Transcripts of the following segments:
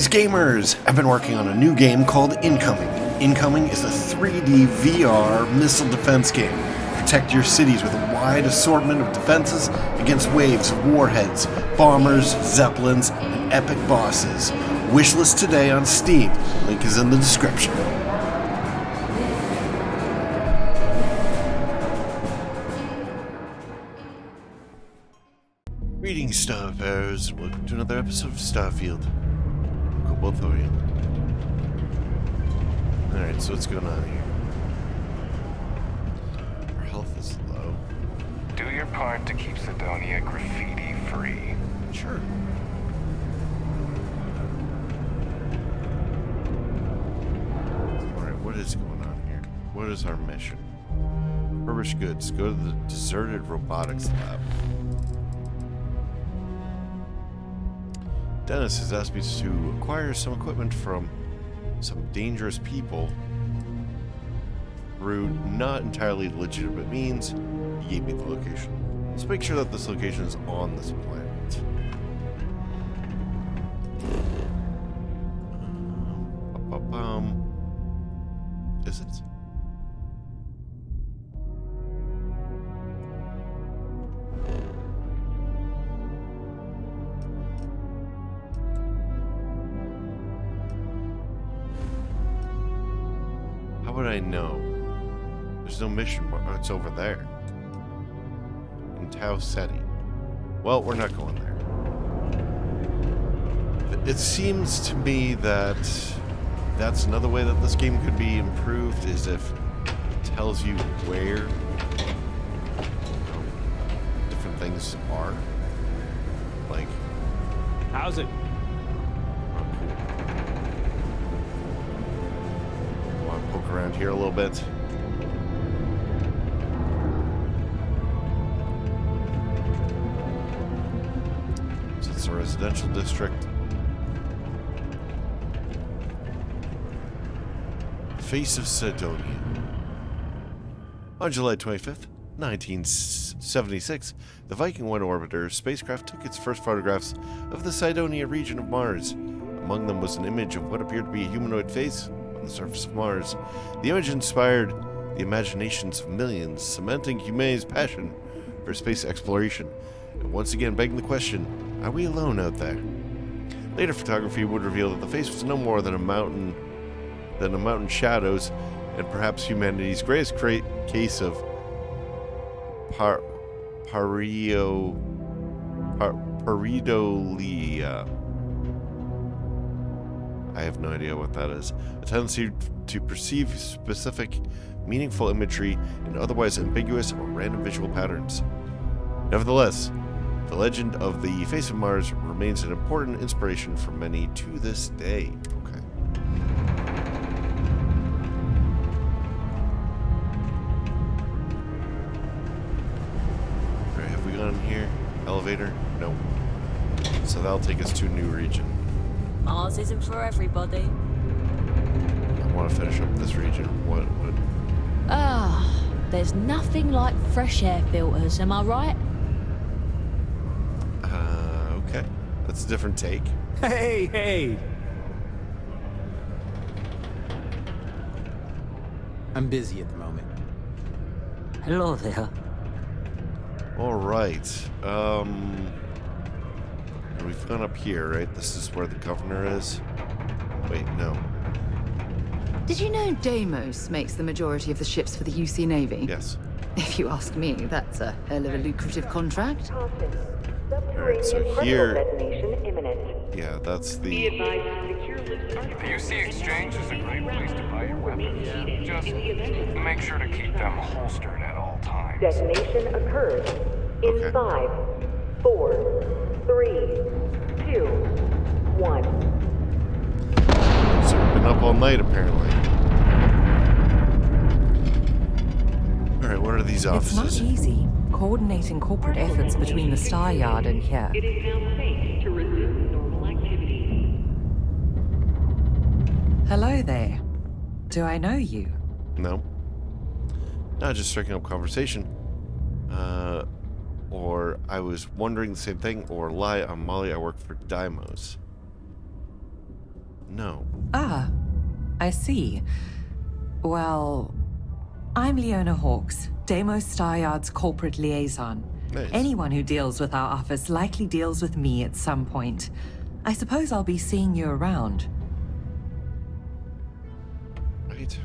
Greetings, gamers! I've been working on a new game called Incoming. Incoming is a 3D VR missile defense game. Protect your cities with a wide assortment of defenses against waves of warheads, bombers, zeppelins, and epic bosses. Wishlist today on Steam. Link is in the description. Greetings, Starfarers, and welcome to another episode of Starfield. Cobalt, Thorium. Alright, so what's going on here? Our health is low. Do your part to keep Cydonia graffiti-free. Sure. Alright, what is going on here? What is our mission? Refurbish goods. Go to the deserted robotics lab. Dennis has asked me to acquire some equipment from some dangerous people through not entirely legitimate means. He gave me the location. Let's make sure that this location is on this planet. Is it? How would I know? There's no mission. Oh, it's over there. In Tau Ceti. Well, we're not going there. It seems to me that that's another way that this game could be improved, is if it tells you where different things are. Like, how's it? Poke around here a little bit. So it's a residential district. Face of Cydonia. On July 25th, 1976, the Viking 1 orbiter spacecraft took its first photographs of the Cydonia region of Mars. Among them was an image of what appeared to be a humanoid face on the surface of Mars. The image inspired the imaginations of millions, cementing humanity's passion for space exploration, and once again begging the question, are we alone out there? Later photography would reveal that the face was no more than a mountain shadows, and perhaps humanity's greatest case of pareidolia. I have no idea what that is. A tendency to perceive specific, meaningful imagery in otherwise ambiguous or random visual patterns. Nevertheless, the legend of the face of Mars remains an important inspiration for many to this day. Okay. Alright, have we gone here? Elevator? No. So that'll take us to a new region. Mars isn't for everybody. I want to finish up this region. What? There's nothing like fresh air filters, am I right? Okay. That's a different take. Hey! I'm busy at the moment. Hello there. Alright. We've gone up here, right? This is where the governor is. Wait, no. Did you know Deimos makes the majority of the ships for the UC Navy? Yes. If you ask me, that's a hell of a lucrative contract. Alright, so here... Yeah, that's the... The UC Exchange is a great place to buy your weapons. Just make sure to keep them holstered at all times. Detonation occurs in 5, 4, 3, 2, 1. So we've been up all night, apparently. Alright, what are these offices? It's not easy coordinating corporate efforts between the Star Yard and here. It is now safe to resume normal activity. Hello there. Do I know you? No. No, just striking up conversation. Or I was wondering the same thing, or lie, I'm Molly, I work for Deimos. No. Ah, I see. Well, I'm Leona Hawks, Deimos Staryard's corporate liaison. Nice. Anyone who deals with our office likely deals with me at some point. I suppose I'll be seeing you around. Right.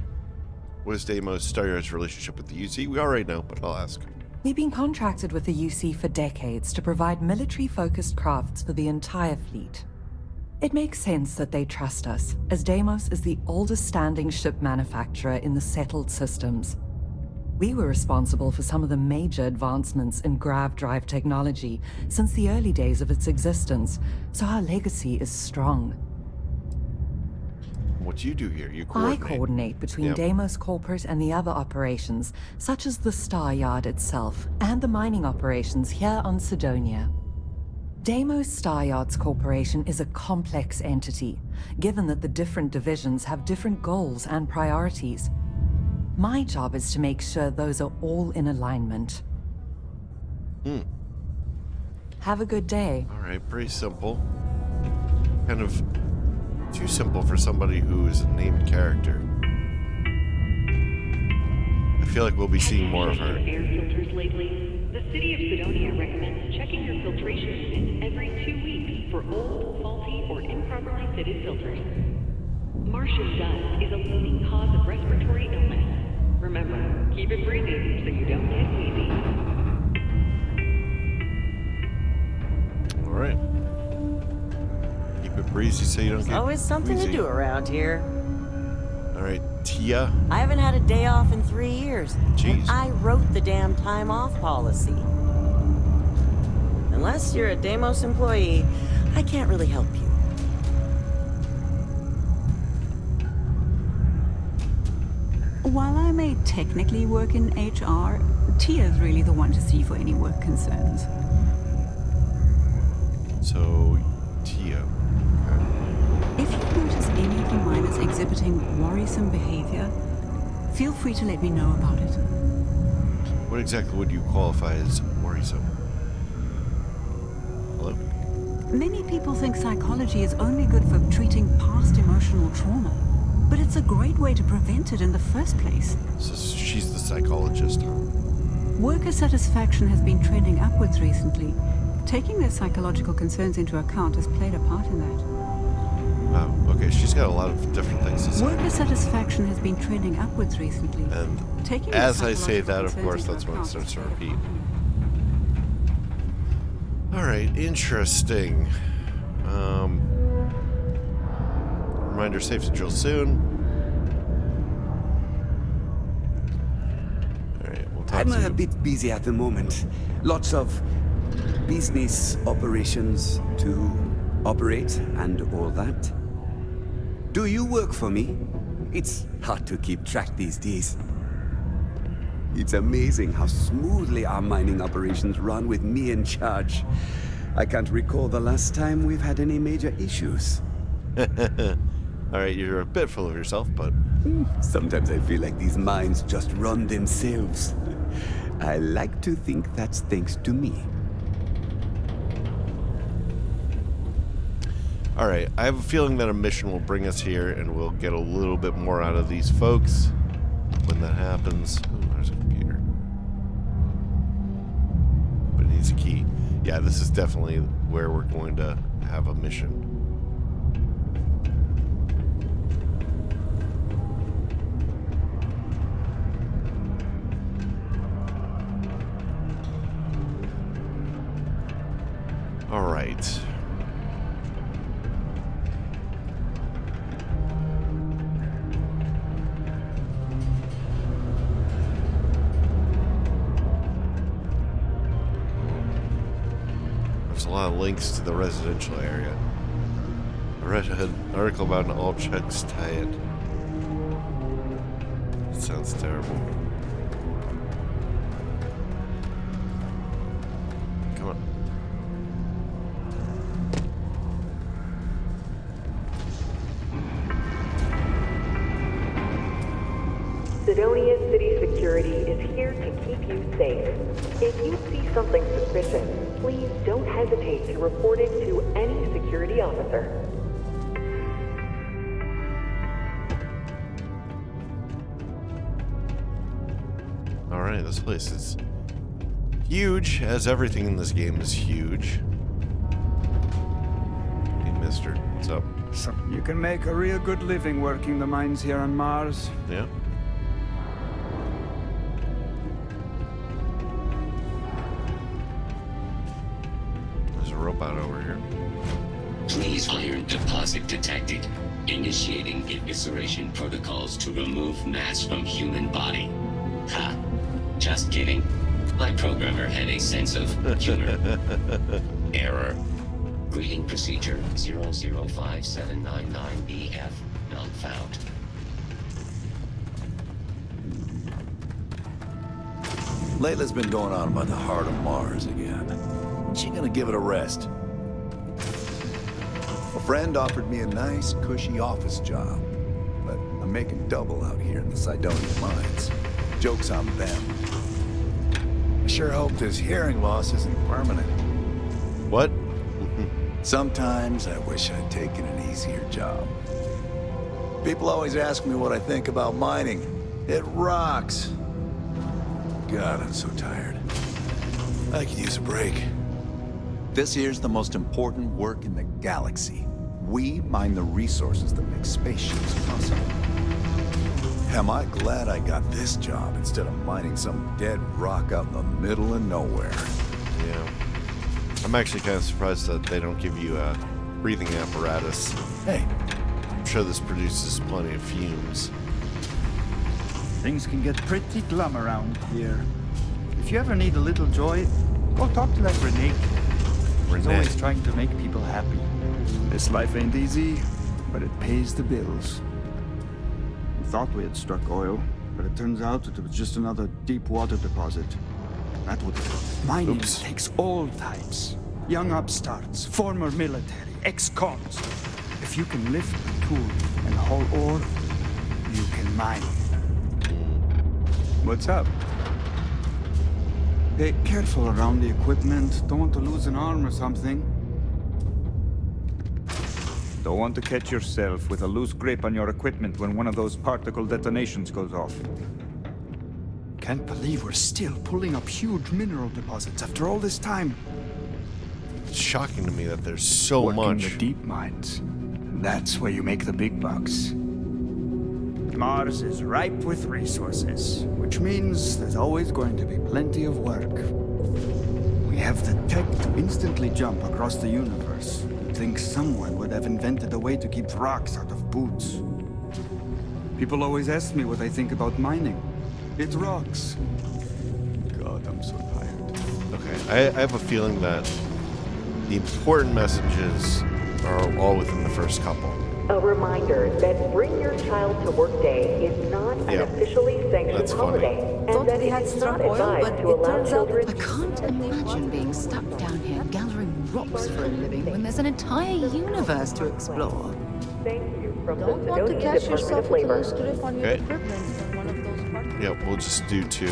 What is Deimos Staryard's relationship with the UC? We already know, but I'll ask. We've been contracted with the UC for decades to provide military-focused crafts for the entire fleet. It makes sense that they trust us, as Deimos is the oldest standing ship manufacturer in the settled systems. We were responsible for some of the major advancements in grav drive technology since the early days of its existence, so our legacy is strong. What do you do here? You I coordinate. coordinate between Yep. Deimos Corporate and the other operations, such as the Star Yard itself, and the mining operations here on Cydonia. Deimos Star Yards Corporation is a complex entity, given that the different divisions have different goals and priorities. My job is to make sure those are all in alignment. Have a good day. All right, pretty simple. Kind of too simple for somebody who is a named character. I feel like we'll be seeing more of her. Air filters lately. The city of Cydonia recommends checking your filtration units every 2 weeks for old, faulty, or improperly fitted filters. Martian dust is a leading cause of respiratory illness. Remember, keep it breathing so you don't get wheezy. All right. Keep it breezy so you don't get Always something wheezy. to do around here. All right, Tia. I haven't had a day off in 3 years. Jeez. And I wrote the damn time off policy. Unless you're a Deimos employee, I can't really help you. While I may technically work in HR, Tia's really the one to see for any work concerns. So, Tia. Okay. If you notice any of the miners exhibiting worrisome behavior, feel free to let me know about it. What exactly would you qualify as worrisome? Hello? Many people think psychology is only good for treating past emotional trauma, but it's a great way to prevent it in the first place. So she's the psychologist, huh? Worker satisfaction has been trending upwards recently. Taking their psychological concerns into account has played a part in that. Wow, okay, she's got a lot of different things to say. Worker satisfaction has been trending upwards recently. And Taking as their I say that, of psychological course, concerns that's when it into starts to account has repeat. played a part Alright, interesting. Reminder, safe to drill soon. Alright, we'll talk I'm to a you. bit busy at the moment. Lots of business operations to operate and all that. Do you work for me? It's hard to keep track these days. It's amazing how smoothly our mining operations run with me in charge. I can't recall the last time we've had any major issues. Alright, you're a bit full of yourself, but Sometimes I feel like these mines just run themselves. I like to think that's thanks to me. alright, I have a feeling that a mission will bring us here and we'll get a little bit more out of these folks when that happens. Ooh, there's a computer. But it needs a key. Yeah, this is definitely where we're going to have a mission. All right. There's a lot of links to the residential area. I read an article about an all checks tie-in. It sounds terrible. Come on. Cydonia City Security is here to keep you safe. If you see something suspicious, please don't hesitate to report it to any security officer. Alright, this place is huge, as everything in this game is huge. Hey, mister, what's up? So you can make a real good living working the mines here on Mars. Yeah. There's a robot over here. Please iron deposit detected. Initiating evisceration protocols to remove mass from human body. Ha. Just kidding. My programmer had a sense of humor. Error. Greeting procedure 005799BF. Not found. Layla's been going on about the heart of Mars again. She gonna give it a rest. A friend offered me a nice, cushy office job, but I'm making double out here in the Cydonia mines. Joke's on them. I sure hope this hearing loss isn't permanent. What? Sometimes I wish I'd taken an easier job. People always ask me what I think about mining. It rocks. God, I'm so tired. I could use a break. This here's the most important work in the galaxy. We mine the resources that make spaceships possible. Am I glad I got this job instead of mining some dead rock out in the middle of nowhere? Yeah. I'm actually kind of surprised that they don't give you a breathing apparatus. Hey. I'm sure this produces plenty of fumes. Things can get pretty glum around here. If you ever need a little joy, go talk to that Renee. She's always trying to make people happy. This life ain't easy, but it pays the bills. We thought we had struck oil, but it turns out that it was just another deep water deposit. That would mining takes all types. Young upstarts, former military, ex-cons. If you can lift a tool and haul ore, you can mine. What's up? Be careful around the equipment. Don't want to lose an arm or something. Don't want to catch yourself with a loose grip on your equipment when one of those particle detonations goes off. Can't believe we're still pulling up huge mineral deposits after all this time. It's shocking to me that there's so Working much. the deep mines. That's where you make the big bucks. Mars is ripe with resources, which means there's always going to be plenty of work. We have the tech to instantly jump across the universe. You'd think someone would have invented a way to keep rocks out of boots. People always ask me what I think about mining. It rocks. God, I'm so tired. Okay, I have a feeling that the important messages are all within the first couple. A reminder that Bring Your Child to Work Day is not an officially sanctioned holiday, and that it is not advised to allow children. I can't imagine being stuck down here gathering rocks for a living when there's an entire universe to explore. Thank you from the Don't want to Cydonia catch Department yourself of with a Labor. loose grip on your Okay. equipment in one of those parts. Yeah, we'll just do two.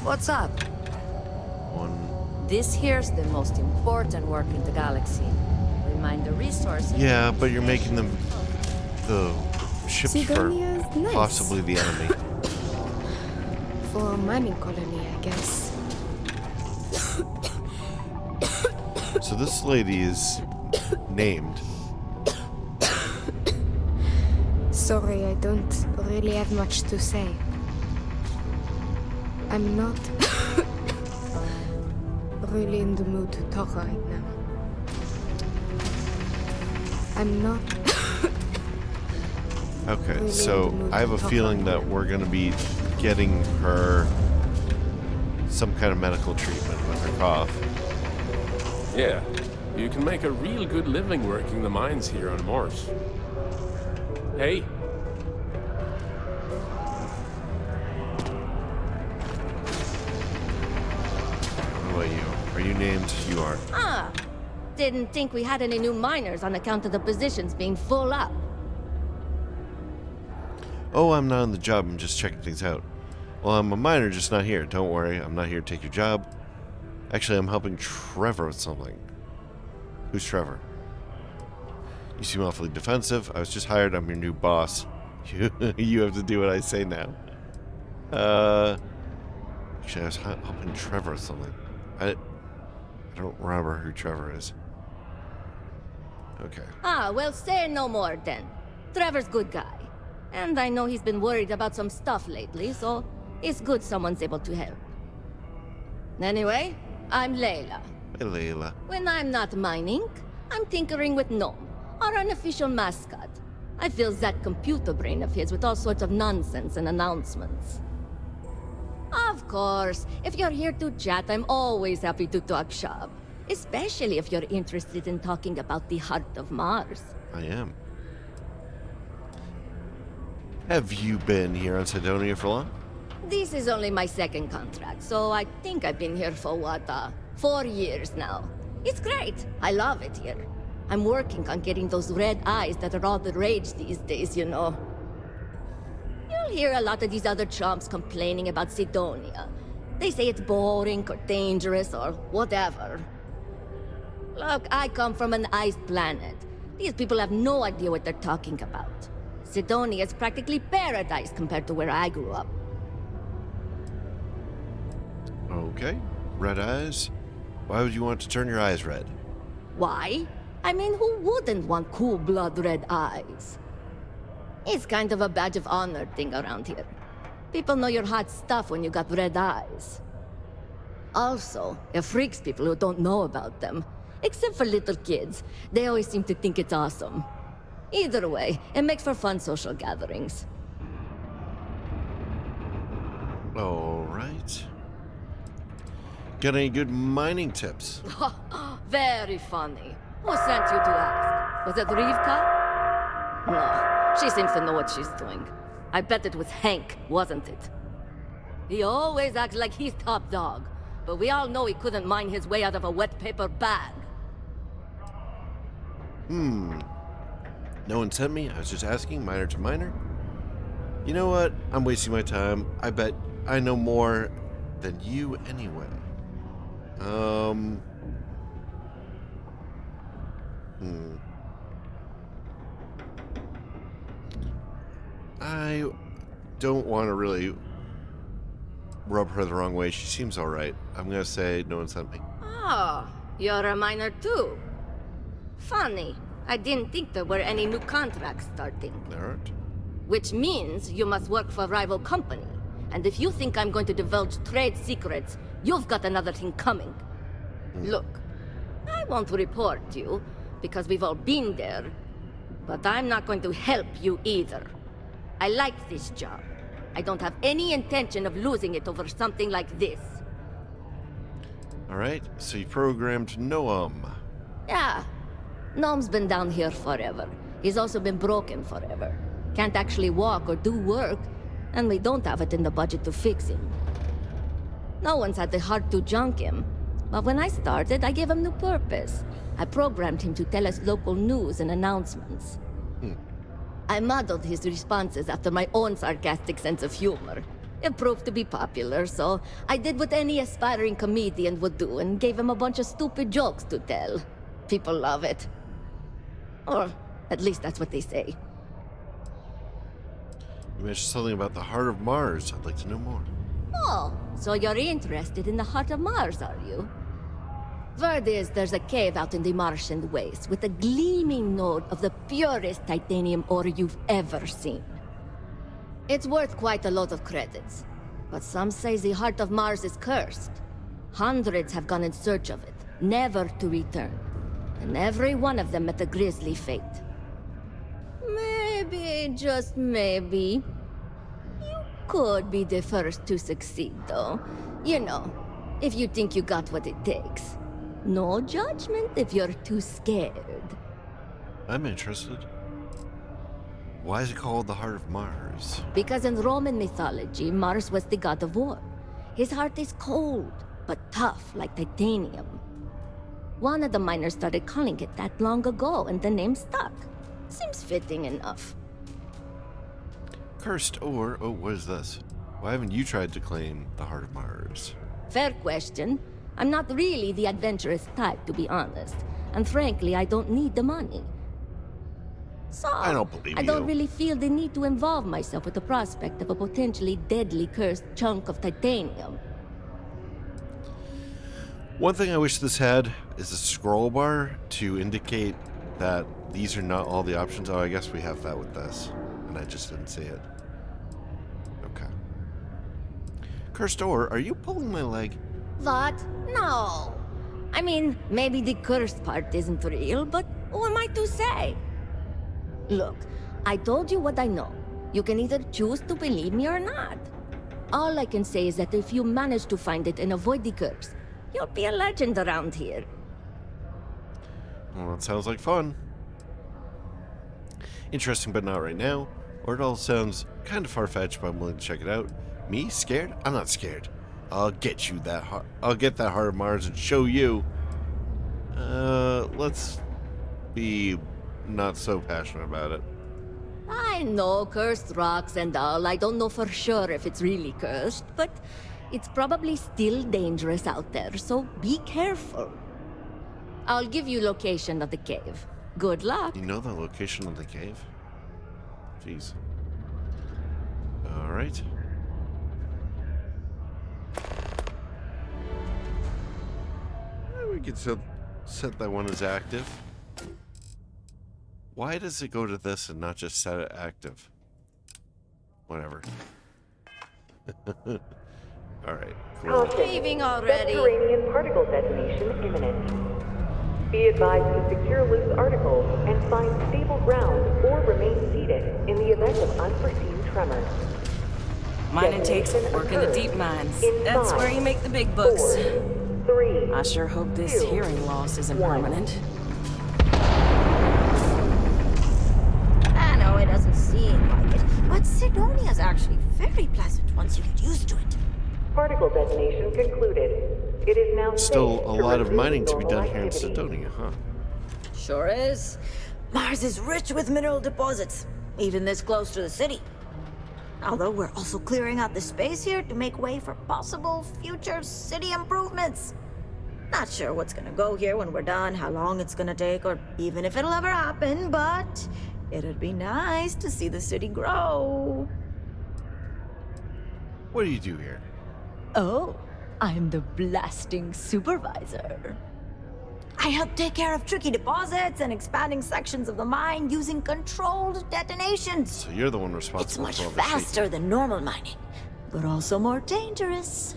What's up? One. This here's the most important work in the galaxy. We mine the resources. Yeah, but you're making them the ships Cydonia's for nice. possibly the enemy. For a mining colony, I guess. So this lady is named. Sorry, I don't really have much to say. I'm not really in the mood to talk right now. I'm not. Okay, Really so in the mood I have to a talk feeling about that we're going to be getting her some kind of medical treatment with her cough. Yeah, you can make a real good living working the mines here on Mars. Hey. What about you? Are you named? You are. Ah, didn't think we had any new miners on account of the positions being full up. Oh, I'm not on the job. I'm just checking things out. Well, I'm a miner, just not here. Don't worry. I'm not here to take your job. Actually, I'm helping Trevor with something. Who's Trevor? You seem awfully defensive. I was just hired. I'm your new boss. You have to do what I say now. Actually, I was helping Trevor with something. I don't remember who Trevor is. Okay. Ah, well, say no more then. Trevor's good guy. And I know he's been worried about some stuff lately, so it's good someone's able to help. Anyway, I'm Layla. Hey, Layla. When I'm not mining, I'm tinkering with Gnome, our unofficial mascot. I fill that computer brain of his with all sorts of nonsense and announcements. Of course, if you're here to chat, I'm always happy to talk shop. Especially if you're interested in talking about the heart of Mars. I am. Have you been here on Cydonia for long? This is only my second contract, so I think I've been here for 4 years now. It's great. I love it here. I'm working on getting those red eyes that are all the rage these days, you know. You'll hear a lot of these other chumps complaining about Cydonia. They say it's boring or dangerous or whatever. Look, I come from an iced planet. These people have no idea what they're talking about. Cydonia is practically paradise compared to where I grew up. Okay. Red eyes? Why would you want to turn your eyes red? Why? I mean, who wouldn't want cool blood red eyes? It's kind of a badge of honor thing around here. People know you're hot stuff when you got red eyes. Also, it freaks people who don't know about them. Except for little kids. They always seem to think it's awesome. Either way, it makes for fun social gatherings. Alright. Got any good mining tips? Very funny. Who sent you to ask? Was it Rivka? No, she seems to know what she's doing. I bet it was Hank, wasn't it? He always acts like he's top dog, but we all know he couldn't mine his way out of a wet paper bag. No one sent me. I was just asking, miner to miner. You know what? I'm wasting my time. I bet I know more than you anyway. I don't want to really rub her the wrong way. She seems alright. I'm gonna say no one sent me. Oh, you're a miner too. Funny. I didn't think there were any new contracts starting. There aren't. Which means you must work for a rival company. And if you think I'm going to divulge trade secrets, you've got another thing coming. Look, I won't report you, because we've all been there. But I'm not going to help you either. I like this job. I don't have any intention of losing it over something like this. Alright, so you programmed Noam. Yeah. Noam's been down here forever. He's also been broken forever. Can't actually walk or do work, and we don't have it in the budget to fix him. No one's had the heart to junk him, but when I started, I gave him new purpose. I programmed him to tell us local news and announcements. I modeled his responses after my own sarcastic sense of humor. It proved to be popular, so I did what any aspiring comedian would do and gave him a bunch of stupid jokes to tell. People love it. Or at least that's what they say. You mentioned something about the heart of Mars. I'd like to know more. Oh, so you're interested in the heart of Mars, are you? Word is there's a cave out in the Martian waste with a gleaming node of the purest titanium ore you've ever seen. It's worth quite a lot of credits, but some say the heart of Mars is cursed. Hundreds have gone in search of it, never to return. And every one of them met a grisly fate. Maybe, just maybe, you could be the first to succeed, though. You know, if you think you got what it takes. No judgment if you're too scared. I'm interested. Why is it called the Heart of Mars? Because in Roman mythology, Mars was the god of war. His heart is cold, but tough like titanium. One of the miners started calling it that long ago, and the name stuck. Seems fitting enough. Cursed ore? Oh, what is this? Why haven't you tried to claim the Heart of Mars? Fair question. I'm not really the adventurous type, to be honest. And frankly, I don't need the money. So, I don't believe I don't you. really feel the need to involve myself with the prospect of a potentially deadly cursed chunk of titanium. One thing I wish this had is a scroll bar to indicate that these are not all the options. Oh, I guess we have that with this, and I just didn't see it. Okay. Cursed ore, are you pulling my leg? What? No. I mean, maybe the cursed part isn't real, but who am I to say? Look, I told you what I know. You can either choose to believe me or not. All I can say is that if you manage to find it and avoid the curse, you'll be a legend around here. Well, that sounds like fun. Interesting, but not right now. Or it all sounds kind of far-fetched, but I'm willing to check it out. Me? Scared? I'm not scared. I'll get you that heart. I'll get that heart of Mars and show you. Let's be not so passionate about it. I know cursed rocks and all. I don't know for sure if it's really cursed, but it's probably still dangerous out there, so be careful. I'll give you location of the cave. Good luck. You know the location of the cave? Jeez. Alright. We can set that one as active. Why does it go to this and not just set it active? Whatever. Alright, cool. Leaving already. Subterranean particle detonation imminent. Be advised to secure loose articles and find stable ground or remain seated in the event of unforeseen tremors. Mining takes work in the deep mines. That's where you make the big bucks. 4, 3, I sure hope this 2, hearing loss isn't permanent. I know it doesn't seem like it, but Cydonia's actually very pleasant once you get used to it. Particle detonation concluded. It is now Still safe a to lot of resume mining to be normal done here in activity. Cydonia, huh? Sure is. Mars is rich with mineral deposits, even this close to the city. Although we're also clearing out the space here to make way for possible future city improvements. Not sure what's gonna go here when we're done, how long it's gonna take, or even if it'll ever happen, but it'd be nice to see the city grow. What do you do here? Oh, I'm the blasting supervisor. I help take care of tricky deposits and expanding sections of the mine using controlled detonations. So you're the one responsible It's much for all the shaking. faster than normal mining, but also more dangerous.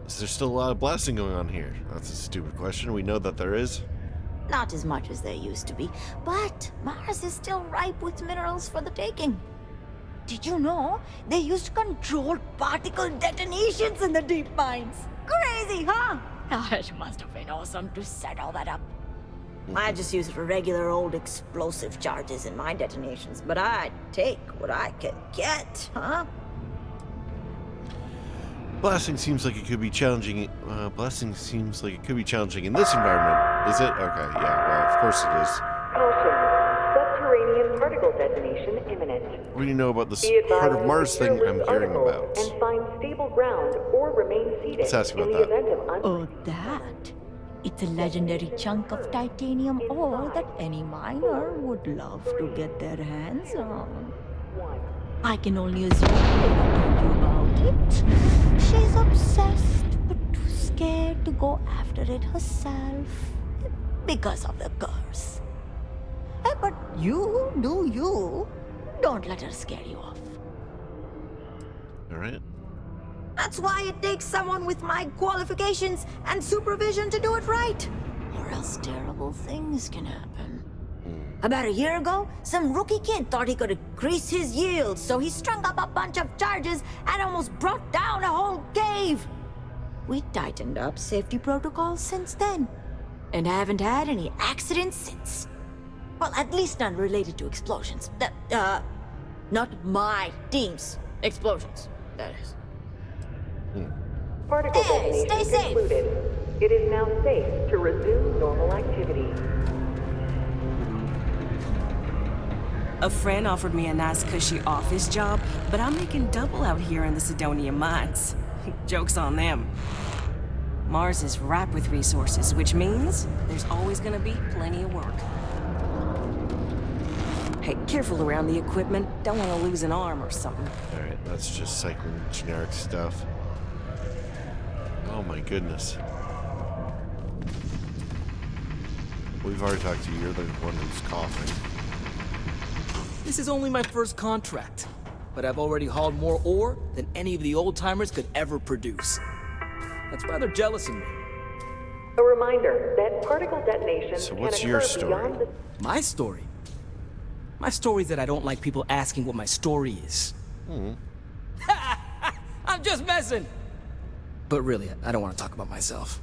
Is there still a lot of blasting going on here? That's a stupid question. We know that there is. Not as much as there used to be, but Mars is still ripe with minerals for the taking. Did you know they used controlled particle detonations in the deep mines? Crazy, huh? It must have been awesome to set all that up. I just use regular old explosive charges in my detonations, but I take what I can get, huh? Blasting seems like it could be challenging. Blasting seems like it could be challenging in this environment. Is it? Okay, yeah, well, of course it is. Caution. Subterranean particle detonation imminent. What do you know about this Be advised heart of to Mars secure thing loose I'm hearing articles about? and find stable ground or remain seated Let's ask you in about the that. event of Oh, that? It's a legendary chunk of titanium ore that any miner would love to get their hands on. I can only assume they told you about it. She's obsessed, but too scared to go after it herself. Because of the curse. But you do you. Don't let her scare you off. Alright. That's why it takes someone with my qualifications and supervision to do it right. Or else terrible things can happen. About a year ago, some rookie kid thought he could increase his yield, so he strung up a bunch of charges and almost brought down a whole cave. We tightened up safety protocols since then, and haven't had any accidents since. Well, at least none related to explosions. Not my team's explosions, that is. Particle Hey, detonation stay safe. concluded. It is now safe to resume normal activity. A friend offered me a nice cushy office job, but I'm making double out here in the Cydonia mines. Joke's on them. Mars is ripe with resources, which means there's always gonna be plenty of work. Hey, careful around the equipment. Don't want to lose an arm or something. Alright, that's just cycling generic stuff. Oh my goodness. We've already talked to you. You're the one who's coughing. This is only my first contract, but I've already hauled more ore than any of the old-timers could ever produce. That's rather jealous of me. A reminder that particle detonation So what's can your occur story? beyond the... My story? My story is that I don't like people asking what my story is. I'm just messing! But really, I don't want to talk about myself.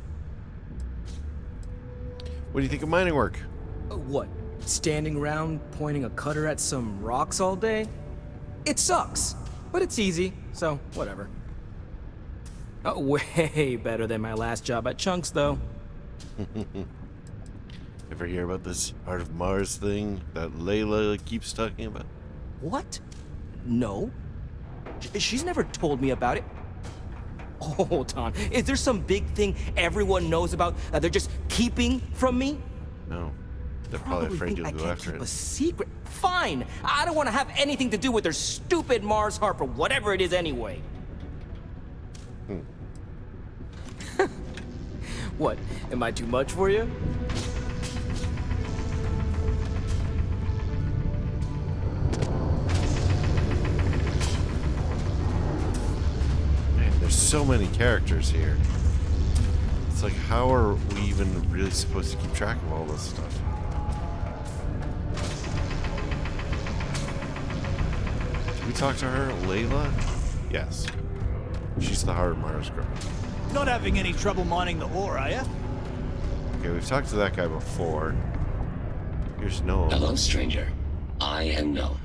What do you think of mining work? What? Standing around pointing a cutter at some rocks all day? It sucks, but it's easy, so whatever. Way better than my last job at Chunks, though. Ever hear about this Heart of Mars thing that Layla keeps talking about? What? No. She's never told me about it. Hold on. Is there some big thing everyone knows about that they're just keeping from me? No. They're probably afraid you'll go after it. A secret? Fine. I don't want to have anything to do with their stupid Mars harp or whatever it is anyway. What? Am I too much for you? Man, there's so many characters here. It's like, how are we even really supposed to keep track of all this stuff? Did we talk to her, Layla? Yes. She's the Heart of Mars girl. Not having any trouble mining the ore, are ya? Okay, we've talked to that guy before. Here's Noah. Hello, stranger. I am Noah.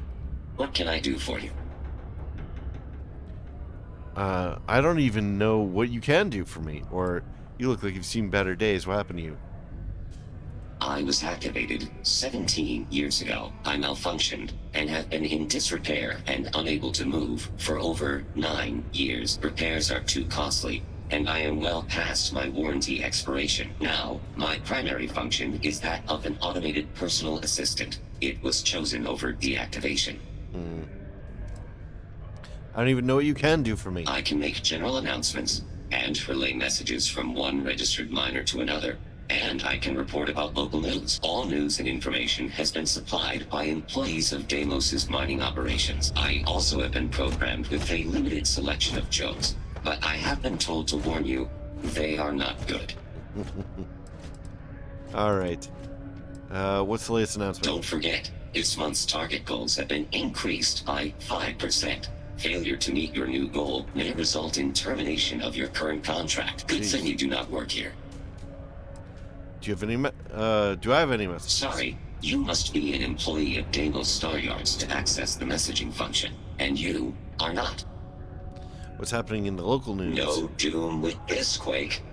What can I do for you? I don't even know what you can do for me. Or, you look like you've seen better days. What happened to you? I was activated 17 years ago. I malfunctioned and have been in disrepair and unable to move for over 9 years. Repairs are too costly, and I am well past my warranty expiration. Now, my primary function is that of an automated personal assistant. It was chosen over deactivation. I don't even know what you can do for me. I can make general announcements and relay messages from one registered miner to another. And I can report about local news. All news and information has been supplied by employees of Deimos's mining operations. I also have been programmed with a limited selection of jokes, but I have been told to warn you, they are not good. Alright. What's the latest announcement? Don't forget, this month's target goals have been increased by 5%. Failure to meet your new goal may result in termination of your current contract. Good thing you do not work here. Do you have any do I have any messages? Sorry, you must be an employee of Deimos Star Yards to access the messaging function, and you are not. What's happening in the local news? No doom with this quake.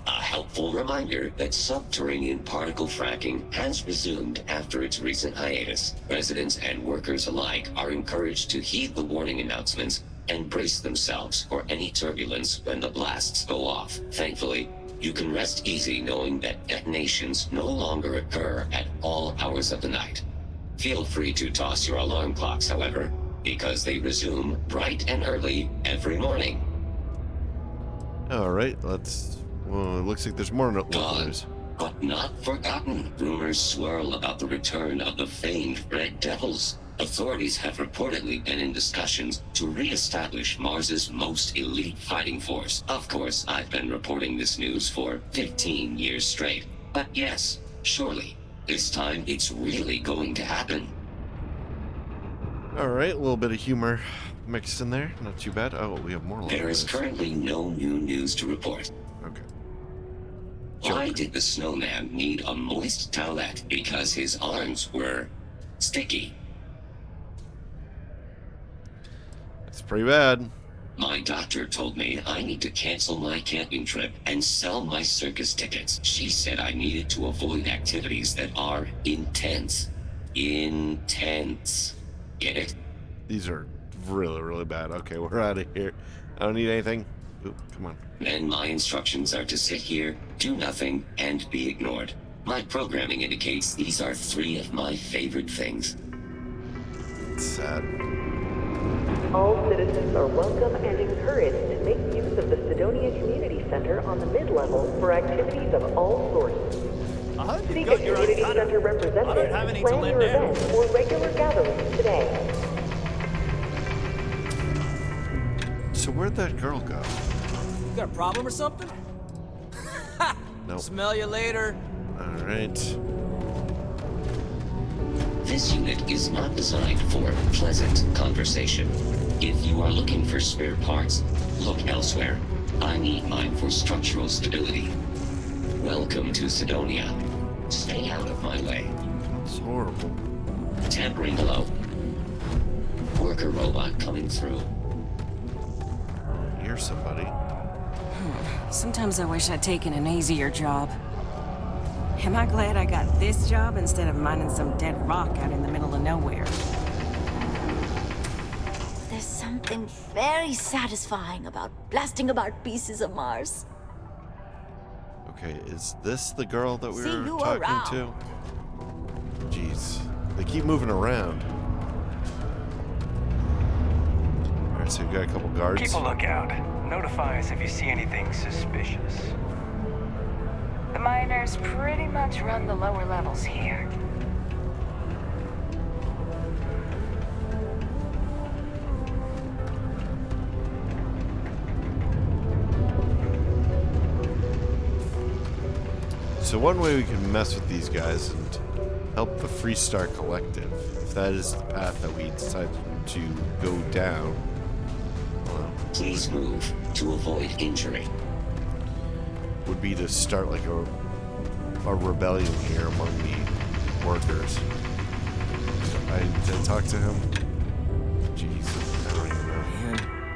A helpful reminder that subterranean particle fracking has resumed after its recent hiatus. Residents and workers alike are encouraged to heed the warning announcements and brace themselves for any turbulence when the blasts go off. Thankfully, you can rest easy knowing that detonations no longer occur at all hours of the night. Feel free to toss your alarm clocks, however, because they resume bright and early every morning. Alright, well, it looks like there's more local news. But not forgotten. Rumors swirl about the return of the famed Red Devils. Authorities have reportedly been in discussions to re-establish Mars's most elite fighting force. Of course, I've been reporting this news for 15 years straight. But yes, surely, this time it's really going to happen. Alright, a little bit of humor mixed in there. Not too bad. Oh, we have more local There is news. currently no new news to report. Okay. Why did the snowman need a moist towelette? Because his arms were sticky. That's pretty bad. My doctor told me I need to cancel my camping trip and sell my circus tickets. She said I needed to avoid activities that are intense. Intense. Get it? These are really, really bad. Okay, we're out of here. I don't need anything. Oop, come on. Then my instructions are to sit here, do nothing, and be ignored. My programming indicates these are 3 of my favorite things. It's sad. All citizens are welcome and encouraged to make use of the Cydonia Community center on the mid-level for activities of all sorts. Seek a community center representative to plan your events or regular gatherings today. So where'd that girl go? You got a problem or something? Nope. Smell you later. All right. This unit is not designed for pleasant conversation. If you are looking for spare parts, look elsewhere. I need mine for structural stability. Welcome to Cydonia. Stay out of my way. That's horrible. Tampering below. Worker robot coming through. Here's somebody. Sometimes I wish I'd taken an easier job. Am I glad I got this job instead of mining some dead rock out in the middle of nowhere? There's something very satisfying about blasting apart pieces of Mars. Okay, is this the girl that we See were you talking around. to? Jeez. They keep moving around. Alright, so we got a couple guards. Keep a lookout. Notify us if you see anything suspicious. The miners pretty much run the lower levels here. So one way we can mess with these guys and help the Freestar Collective, if that is the path that we decide to go down. Please move to avoid injury. Would be to start like a rebellion here among the workers. Did I talk to him? Jeez, I don't even know.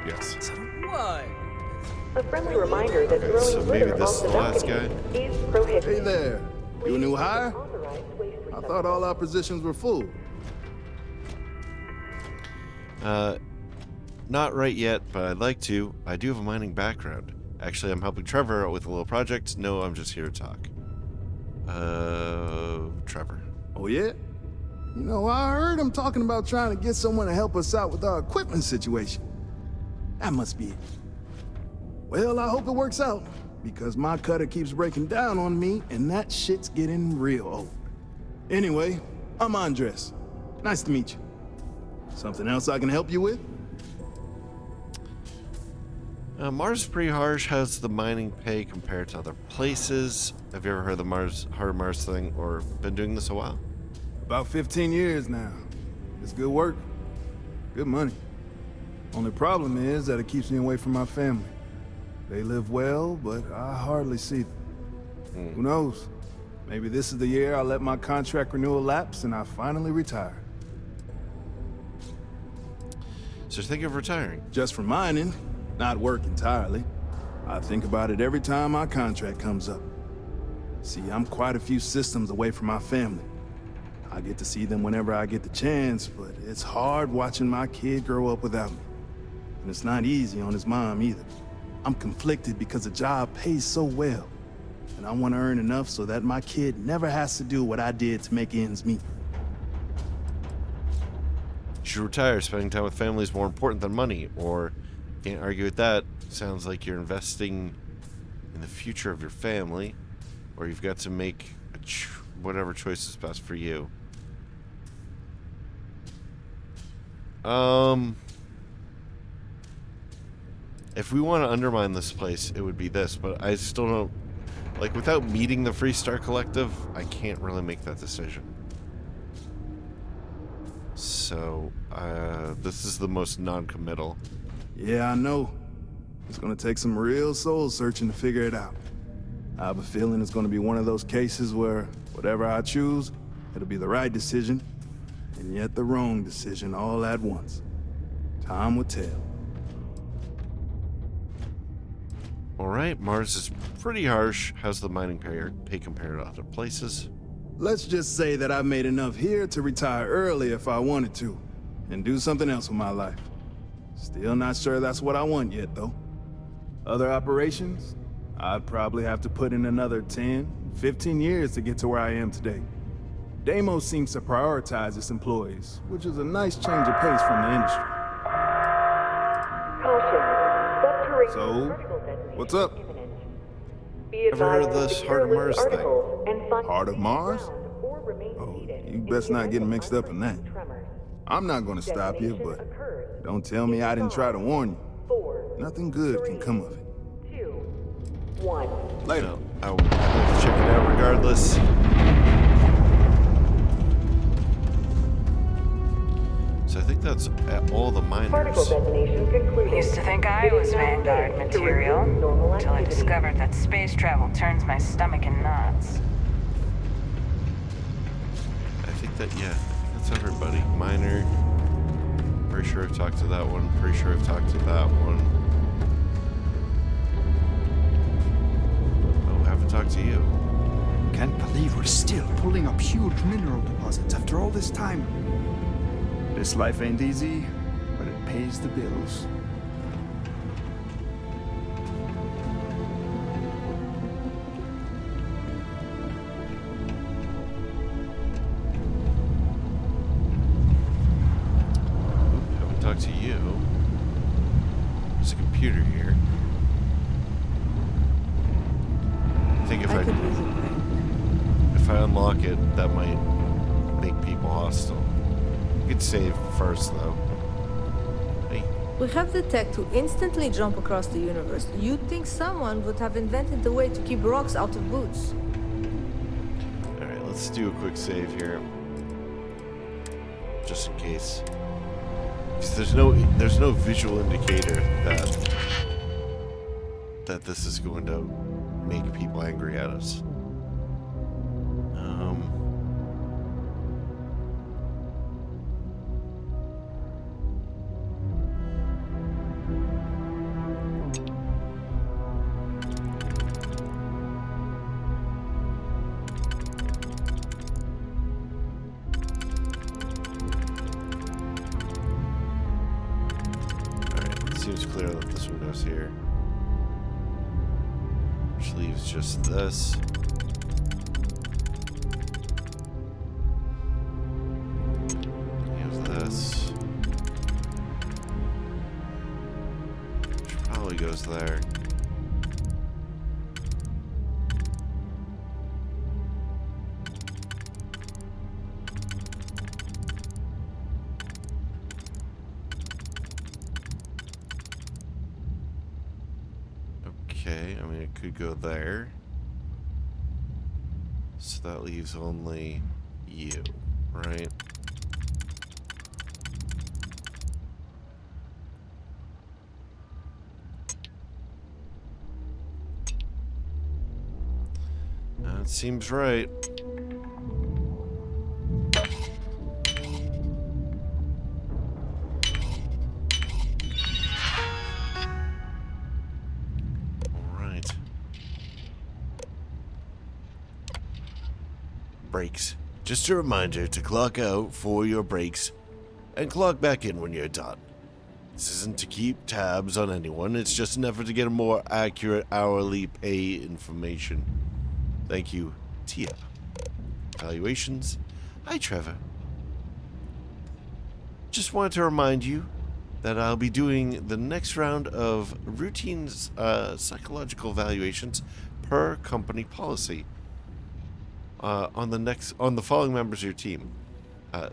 Yes. What? A friendly reminder that throwing so maybe litter this off is the the last balcony guy? is prohibited. Hey there. You a new hire? I thought all our positions were full. Not right yet, but I'd like to. I do have a mining background. Actually, I'm helping Trevor out with a little project. No, I'm just here to talk. Trevor. Oh, yeah? You know, I heard him talking about trying to get someone to help us out with our equipment situation. That must be it. Well, I hope it works out, because my cutter keeps breaking down on me, and that shit's getting real old. Anyway, I'm Andres. Nice to meet you. Something else I can help you with? Mars is pretty harsh. How's the mining pay compared to other places? Have you ever heard the hard Mars thing, or been doing this a while? About 15 years now. It's good work. Good money. Only problem is that it keeps me away from my family. They live well, but I hardly see them. Who knows? Maybe this is the year I let my contract renewal lapse and I finally retire. So think of retiring? Just from mining, not work entirely. I think about it every time my contract comes up. See, I'm quite a few systems away from my family. I get to see them whenever I get the chance, but it's hard watching my kid grow up without me. And it's not easy on his mom either. I'm conflicted because the job pays so well. And I want to earn enough so that my kid never has to do what I did to make ends meet. You should retire. Spending time with family is more important than money, or can't argue with that. Sounds like you're investing in the future of your family, or you've got to make whatever choice is best for you. If we want to undermine this place, it would be this, but I still don't, like, without meeting the Freestar Collective, I can't really make that decision. So, this is the most non-committal. Yeah, I know. It's gonna take some real soul searching to figure it out. I have a feeling it's gonna be one of those cases where whatever I choose, it'll be the right decision, and yet the wrong decision all at once. Time will tell. Alright, Mars is pretty harsh. How's the mining pay compared to other places? Let's just say that I've made enough here to retire early if I wanted to, and do something else with my life. Still not sure that's what I want yet, though. Other operations? I'd probably have to put in another 10, 15 years to get to where I am today. Deimos seems to prioritize its employees, which is a nice change of pace from the industry. Caution. Subterranean So, particle detonation what's up? imminent. Ever heard of this Heart of Mars thing? Heart of Mars? Oh, you best not get mixed up in that. I'm not gonna stop you, but don't tell me I didn't try to warn you. Nothing good can come of it. 2, 1. Later. No, I'll check it out regardless. So I think that's all the miners. Used to think I was Vanguard material, until I discovered that space travel turns my stomach in knots. I think that, yeah, that's everybody. Miner. Pretty sure I've talked to that one. Pretty sure I've talked to that one. Oh, I haven't talked to you. Can't believe we're still pulling up huge mineral deposits after all this time. This life ain't easy, but it pays the bills. Haven't talked to you. There's a computer here. I think if I unlock it, that might make people hostile. You could save first, though. Hey. We have the tech to instantly jump across the universe. You'd think someone would have invented the way to keep rocks out of boots. Alright, let's do a quick save here. Just in case. Because there's no visual indicator that this is going to make people angry at us. Seems clear that this one goes here. Which leaves just this. Here's this. Which probably goes there. Okay, I mean, it could go there. So that leaves only you, right? That seems right. Breaks. Just a reminder to clock out for your breaks and clock back in when you're done. This isn't to keep tabs on anyone, it's just an effort to get a more accurate hourly pay information. Thank you, Tia. Evaluations. Hi, Trevor. Just wanted to remind you that I'll be doing the next round of routine psychological evaluations per company policy. On the following members of your team: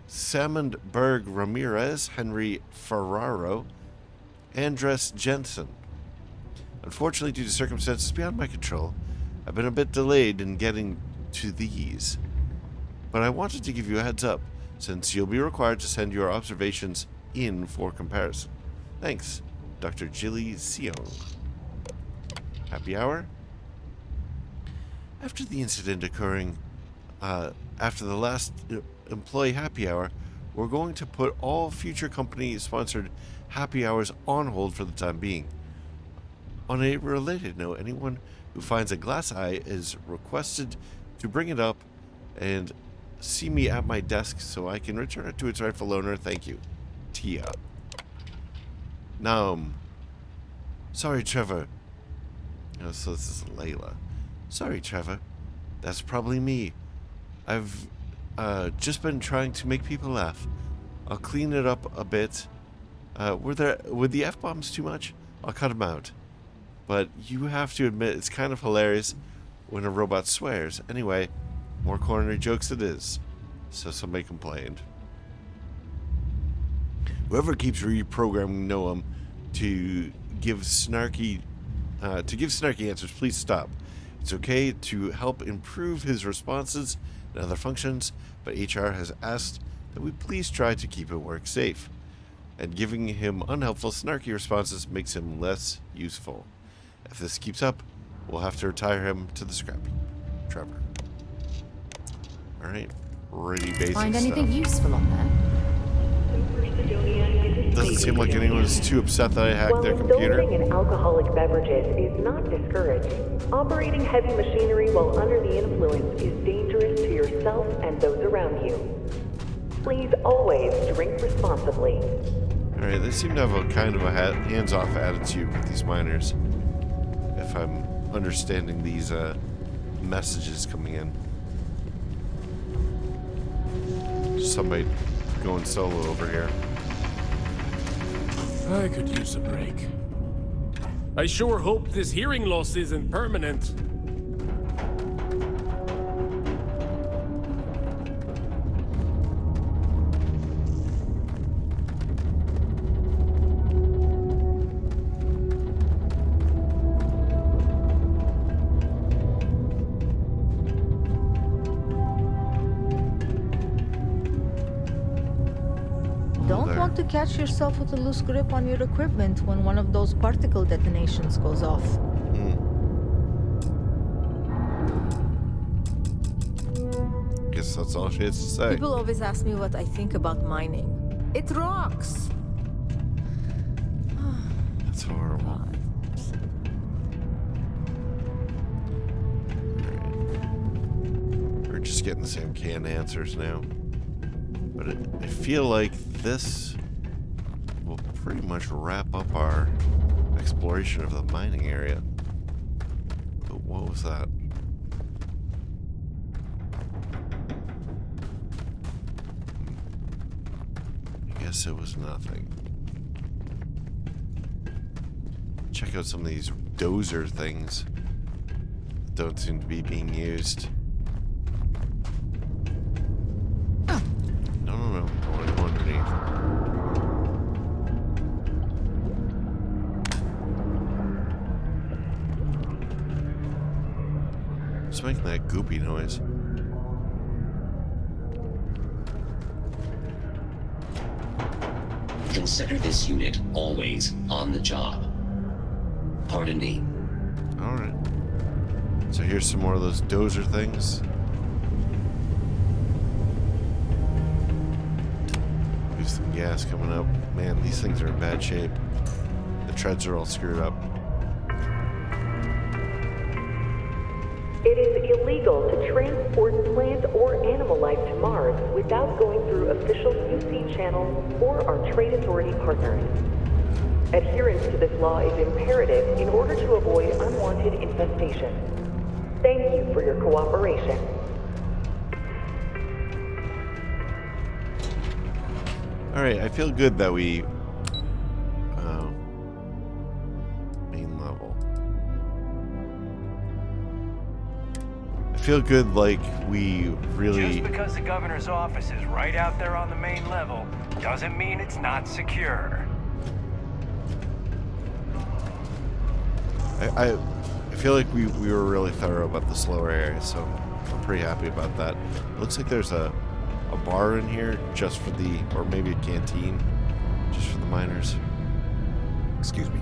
Samond Berg Ramirez, Henry Ferraro, Andres Jensen. Unfortunately, due to circumstances beyond my control, I've been a bit delayed in getting to these. But I wanted to give you a heads up, since you'll be required to send your observations in for comparison. Thanks, Dr. Jilly Seong. Happy hour? After the incident occurring after the last employee happy hour, we're going to put all future company-sponsored happy hours on hold for the time being. On a related note, anyone who finds a glass eye is requested to bring it up and see me at my desk so I can return it to its rightful owner. Thank you. Tia. Sorry, Trevor. Oh, so this is Layla. Sorry, Trevor. That's probably me. I've just been trying to make people laugh. I'll clean it up a bit. Were the F-bombs too much? I'll cut them out. but you have to admit it's kind of hilarious when a robot swears. Anyway, more culinary jokes it is. So somebody complained. Whoever keeps reprogramming Noam to give snarky answers, please stop. It's okay to help improve his responses and other functions, but HR has asked that we please try to keep it work safe. And giving him unhelpful, snarky responses makes him less useful. If this keeps up, we'll have to retire him to the scrap heap. Trevor. Alright, pretty basic Find anything stuff. useful on there? Doesn't seem like anyone is too upset that I hacked their computer. While indulging in alcoholic beverages is not discouraged, operating heavy machinery while under the influence is dangerous to yourself and those around you. Please always drink responsibly. Alright, they seem to have a kind of a hands-off attitude with these miners. If I'm understanding these messages coming in. Just somebody going solo over here. I could use a break. I sure hope this hearing loss isn't permanent. Don't want to catch yourself with a loose grip on your equipment when one of those particle detonations goes off. Guess that's all she has to say. People always ask me what I think about mining. It rocks! That's horrible. We're just getting the same canned answers now. But I feel like this will pretty much wrap up our exploration of the mining area. But what was that? I guess it was nothing. Check out some of these dozer things that don't seem to be being used. No. I want to go underneath. It's making that goopy noise. Consider this unit always on the job. Pardon me. Alright. So here's some more of those dozer things. There's some gas coming up. Man, these things are in bad shape. The treads are all screwed up. It is illegal to transport plant or animal life to Mars without going through official UC channels or our trade authority partners. Adherence to this law is imperative in order to avoid unwanted infestation. Thank you for your cooperation. Alright, I feel good that we... main level. I feel good like we really... Just because the governor's office is right out there on the main level doesn't mean it's not secure. I feel like we were really thorough about the slower area, so I'm pretty happy about that. It looks like there's a bar in here just for the, or maybe a canteen just for the miners. Excuse me.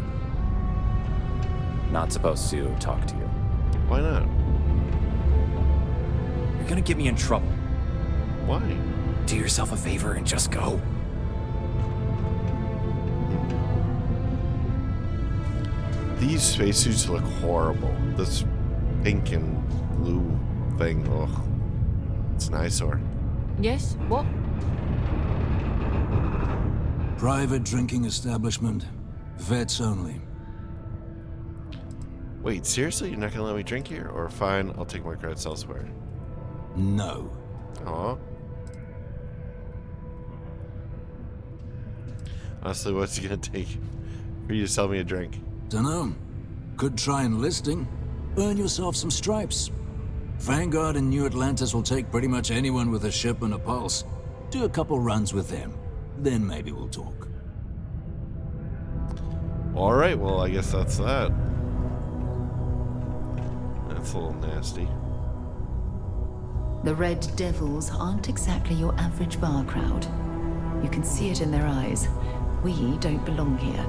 Not supposed to talk to you. Why not? You're gonna get me in trouble. Why? Do yourself a favor and just go. These spacesuits look horrible. This pink and blue thing, ugh. It's an eyesore. Yes, what? Private drinking establishment. Vets only. Wait, seriously? You're not gonna let me drink here? Or fine, I'll take my credits elsewhere. No. Aw. Honestly, what's it gonna take for you to sell me a drink? Dunno. Could try enlisting. Earn yourself some stripes. Vanguard and New Atlantis will take pretty much anyone with a ship and a pulse. Do a couple runs with them. Then maybe we'll talk. Alright, well, I guess that's that. That's a little nasty. The Red Devils aren't exactly your average bar crowd. You can see it in their eyes. We don't belong here.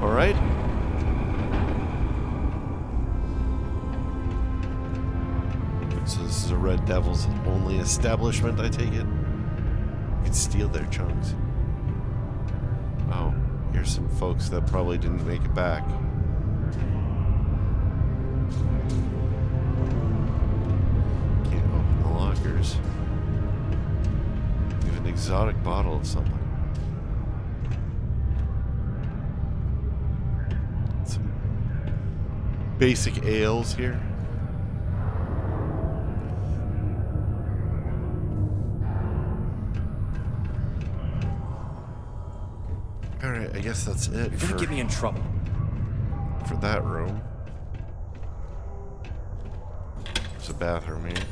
Alright. So this is a Red Devils only establishment, I take it? You can steal their chunks. Oh, here's some folks that probably didn't make it back. Can't open the lockers. We have an exotic bottle of something. Some basic ales here. Alright, I guess that's it. You're gonna get me in trouble. For that room. There's a bathroom here.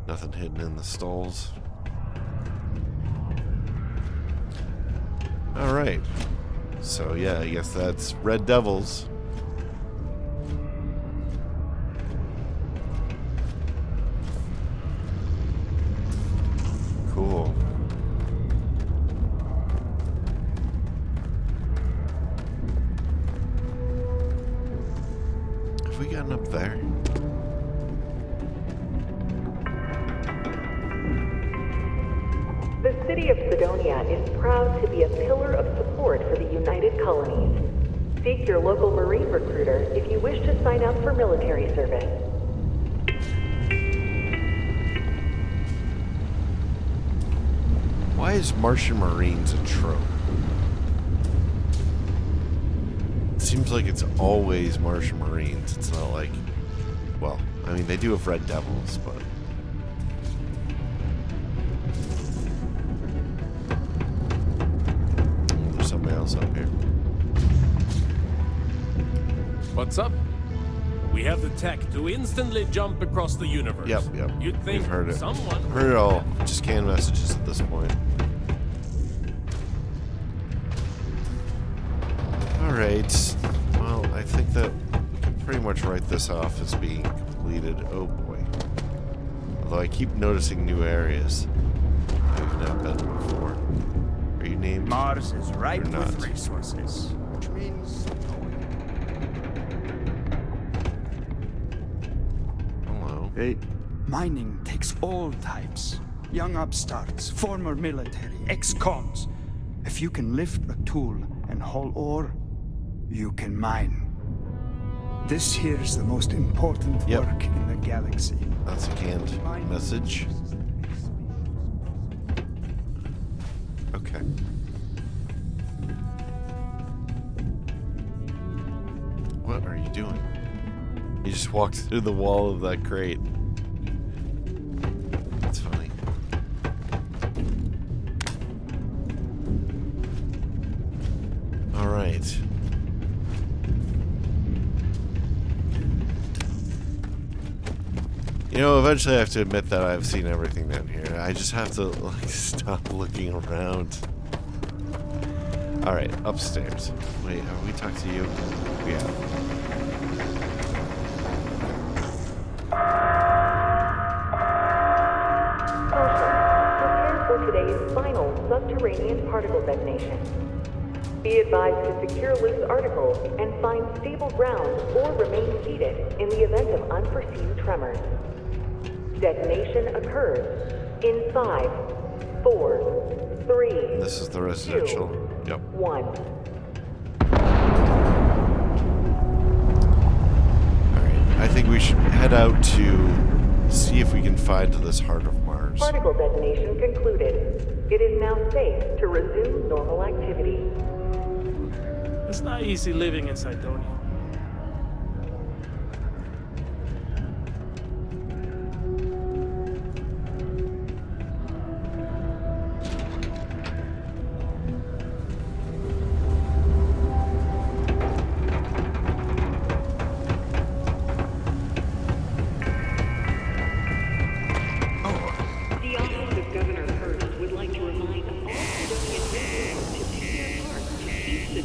Nothing hidden in the stalls. Alright. So yeah, I guess that's Red Devils. Cool. Have we gotten up there? The city of Cydonia is proud to be a pillar of support for the United Colonies. Seek your local Marine recruiter if you wish to sign up for military service. Why is Martian Marines a trope? It seems like it's always Martian Marines. It's not like, well, I mean, they do have Red Devils, but... There's somebody else up here. What's up? We have the tech to instantly jump across the universe. Yep. You'd think We've heard it. someone... Heard it all. Just canned messages at this point. Alright. Well, I think that we can pretty much write this off as being completed. Oh boy. Although I keep noticing new areas I've not been before. Are you named? Mars is ripe Or not? with resources, which means... Hello. Hey. Mining takes all types. Young upstarts, former military, ex-cons. If you can lift a tool and haul ore, you can mine. This here's the most important work in the galaxy. That's a canned message. Okay. What are you doing? You just walked through the wall of that crate. That's funny. All right. You know, eventually I have to admit that I've seen everything down here. I just have to, like, stop looking around. Alright, upstairs. Wait, have we talked to you? We have. Prepare for today's final subterranean particle detonation. Be advised to secure loose articles and find stable ground or remain seated in the event of unforeseen tremors. Detonation occurs in 5, 4, 3. This is the residential. 2, Yep. 1. Alright, I think we should head out to see if we can find this heart of Mars. Particle detonation concluded. It is now safe to resume normal activity. It's not easy living in Cydonia.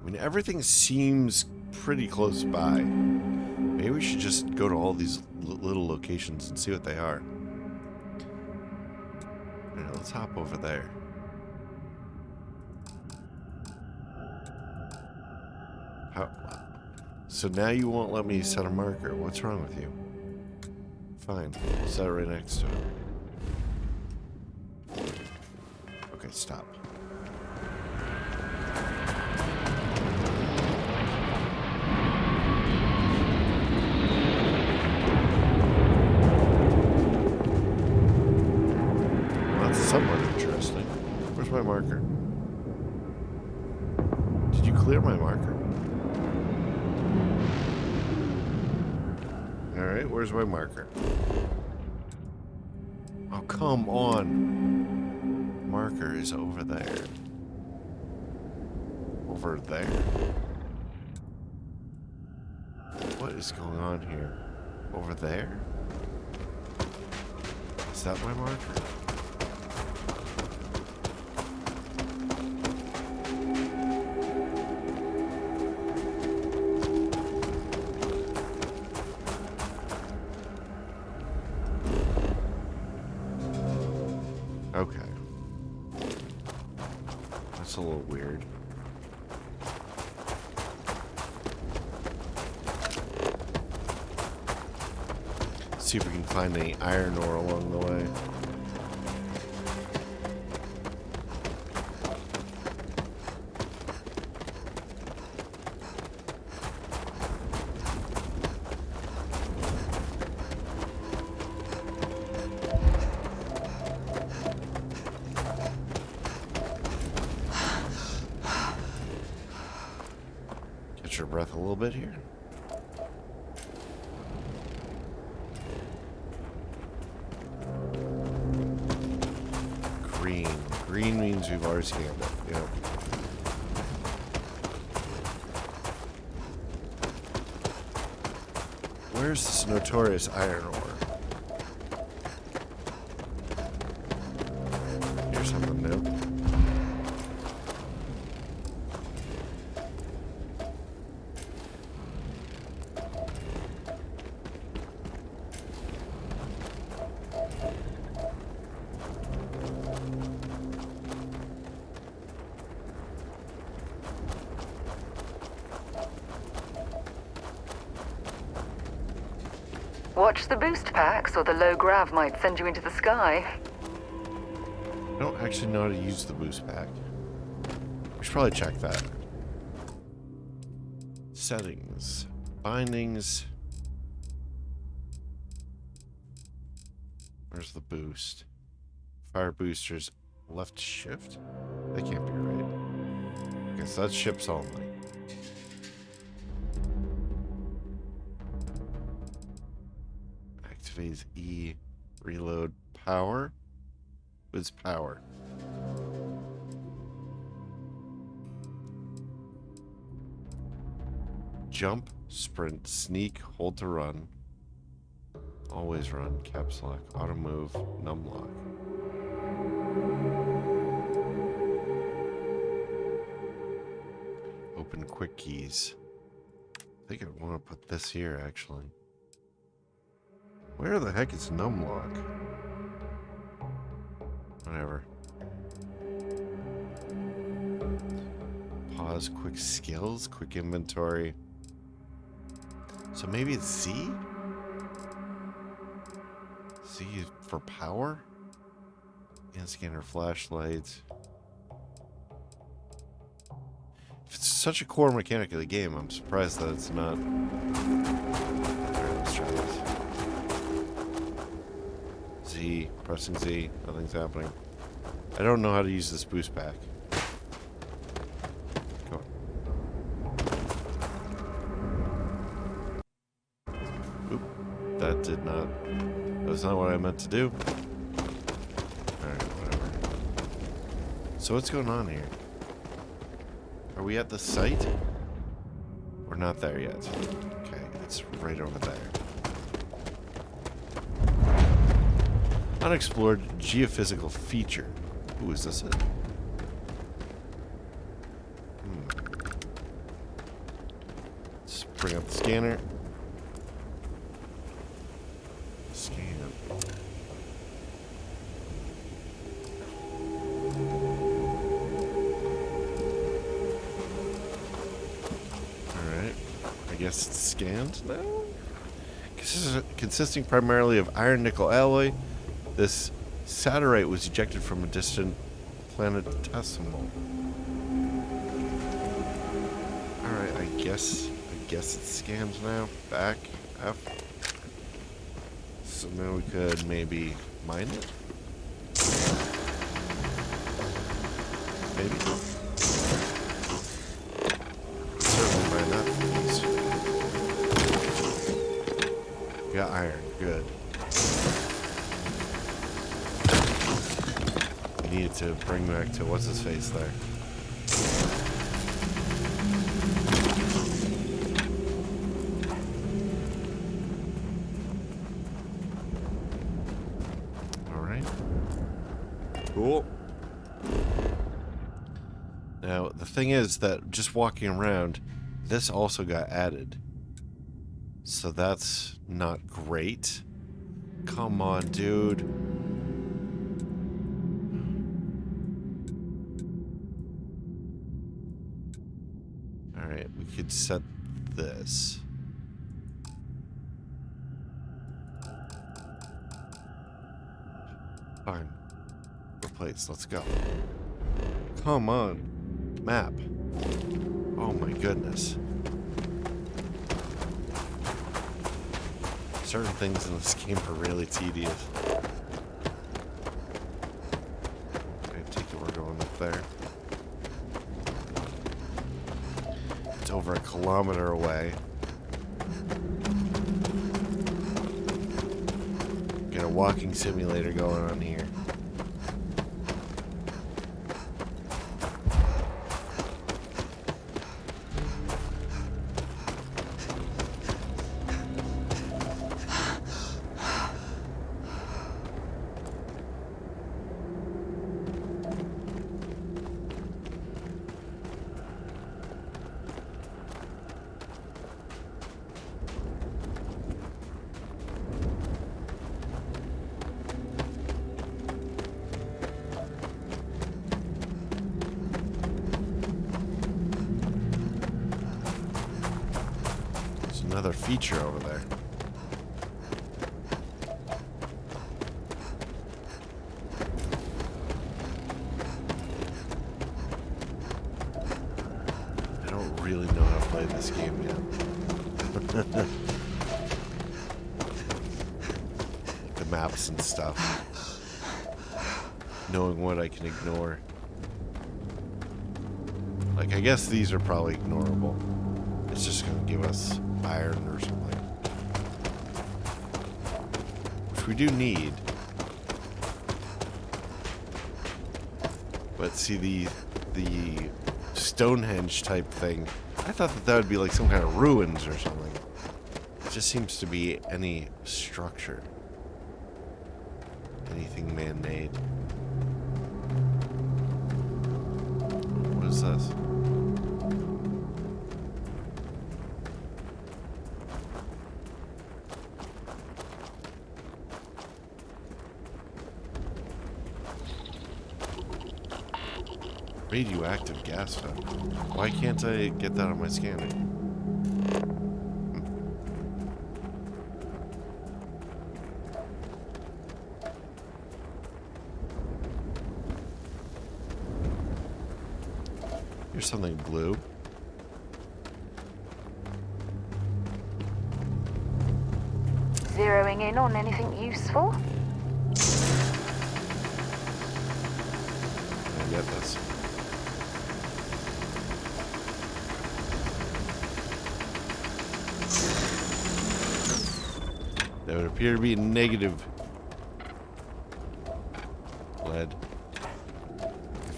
I mean, everything seems pretty close by. Maybe we should just go to all these little locations and see what they are. Alright, let's hop over there. So now you won't let me set a marker. What's wrong with you? Fine. Set it right next to it. Okay, stop. Well, that's somewhat interesting. Where's my marker? Did you clear my marker? Alright, where's my marker? Oh, come on. Marker is over there. Over there? What is going on here? Over there? Is that my marker? Okay. That's a little weird. See if we can find any iron ore along the way. Catch your breath a little bit here. Green means we've already scanned it. Yep. Where's this notorious iron ore? Here's something new. Watch the boost packs, or the low grav might send you into the sky. I don't actually know how to use the boost pack. We should probably check that. Settings. Bindings. Where's the boost? Fire boosters. Left shift? That can't be right. Okay, so that's ships only. Activates E. Reload power. What's power? Jump, sprint, sneak, hold to run. Always run, caps lock, auto move, num lock. Open quick keys. I think I want to put this here actually. Where the heck is num lock? Whatever. Pause, quick skills, quick inventory. So maybe it's Z? Z for power? And scanner flashlights. If it's such a core mechanic of the game, I'm surprised that it's not. Alright, let's try this. Z, pressing Z, nothing's happening. I don't know how to use this boost pack. Go on. Oop, that did not. That's not what I meant to do. Alright, whatever. So what's going on here? Are we at the site? We're not there yet. Okay, it's right over there. Unexplored geophysical feature. Ooh, is this it? bring up the scanner. Scan. Alright. I guess it's scanned now? Consisting primarily of iron-nickel alloy, this saturite was ejected from a distant planetesimal. Alright, I guess it's scanned now. Back. F. So now we could maybe mine it? Maybe. Certainly mine that for these. Got iron. Good. Needed to bring back to what's his face there. All right. Cool. Now the thing is that just walking around, this also got added. So that's not great. Come on, dude. We could set this. Fine. Replace. Let's go. Come on. Map. Oh my goodness. Certain things in this game are really tedious. I take it we're going up there. Over a kilometer away. Got a walking simulator going on here. Another feature over there. I don't really know how to play this game yet. The maps and stuff. Knowing what I can ignore. Like, I guess these are probably ignorable. It's just going to give us iron or something, which we do need. But see, the Stonehenge type thing, I thought that would be like some kind of ruins or something. It just seems to be any structure, anything man-made. What is this? Radioactive gas vent. Why can't I get that on my scanner? Here's something blue. Zeroing in on anything useful? I get this. That would appear to be negative. Lead.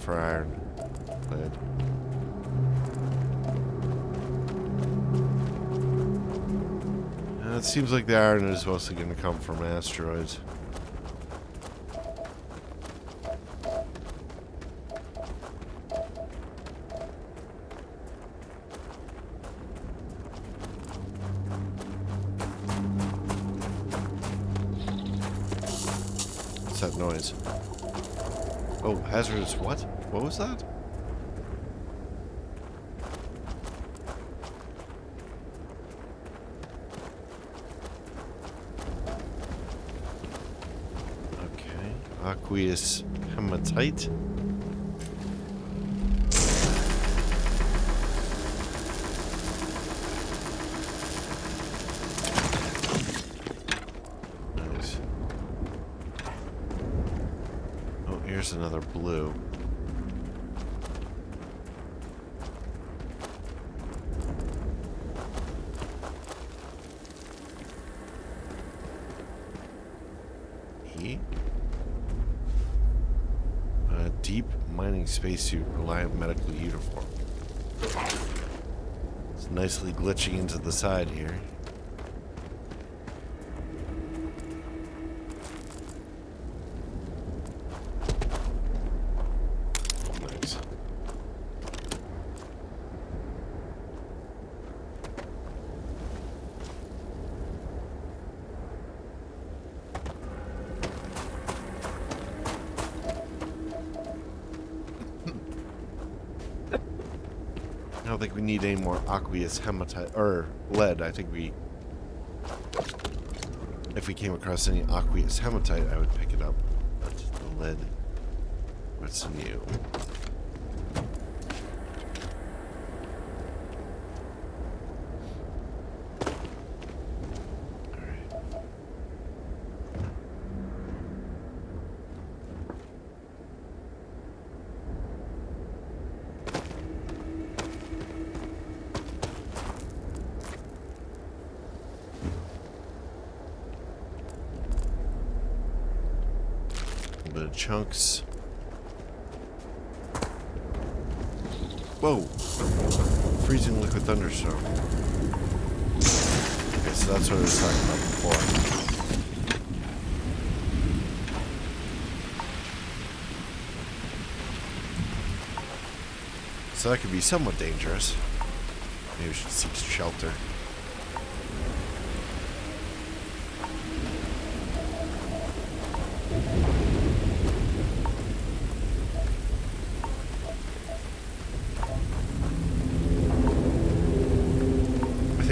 For iron. Lead. It seems like the iron is mostly going to come from asteroids. that noise? Oh, hazardous what? What was that? Okay. Aqueous hematite. Here's another blue. E. A deep mining spacesuit reliant medical uniform. It's nicely glitching into the side here. I don't think we need any more aqueous hematite or lead. I think if we came across any aqueous hematite, I would pick it up. But the lead, what's new? Bit of chunks. Whoa! Freezing liquid thunderstorm. Okay, so that's what I was talking about before. So that could be somewhat dangerous. Maybe we should seek shelter.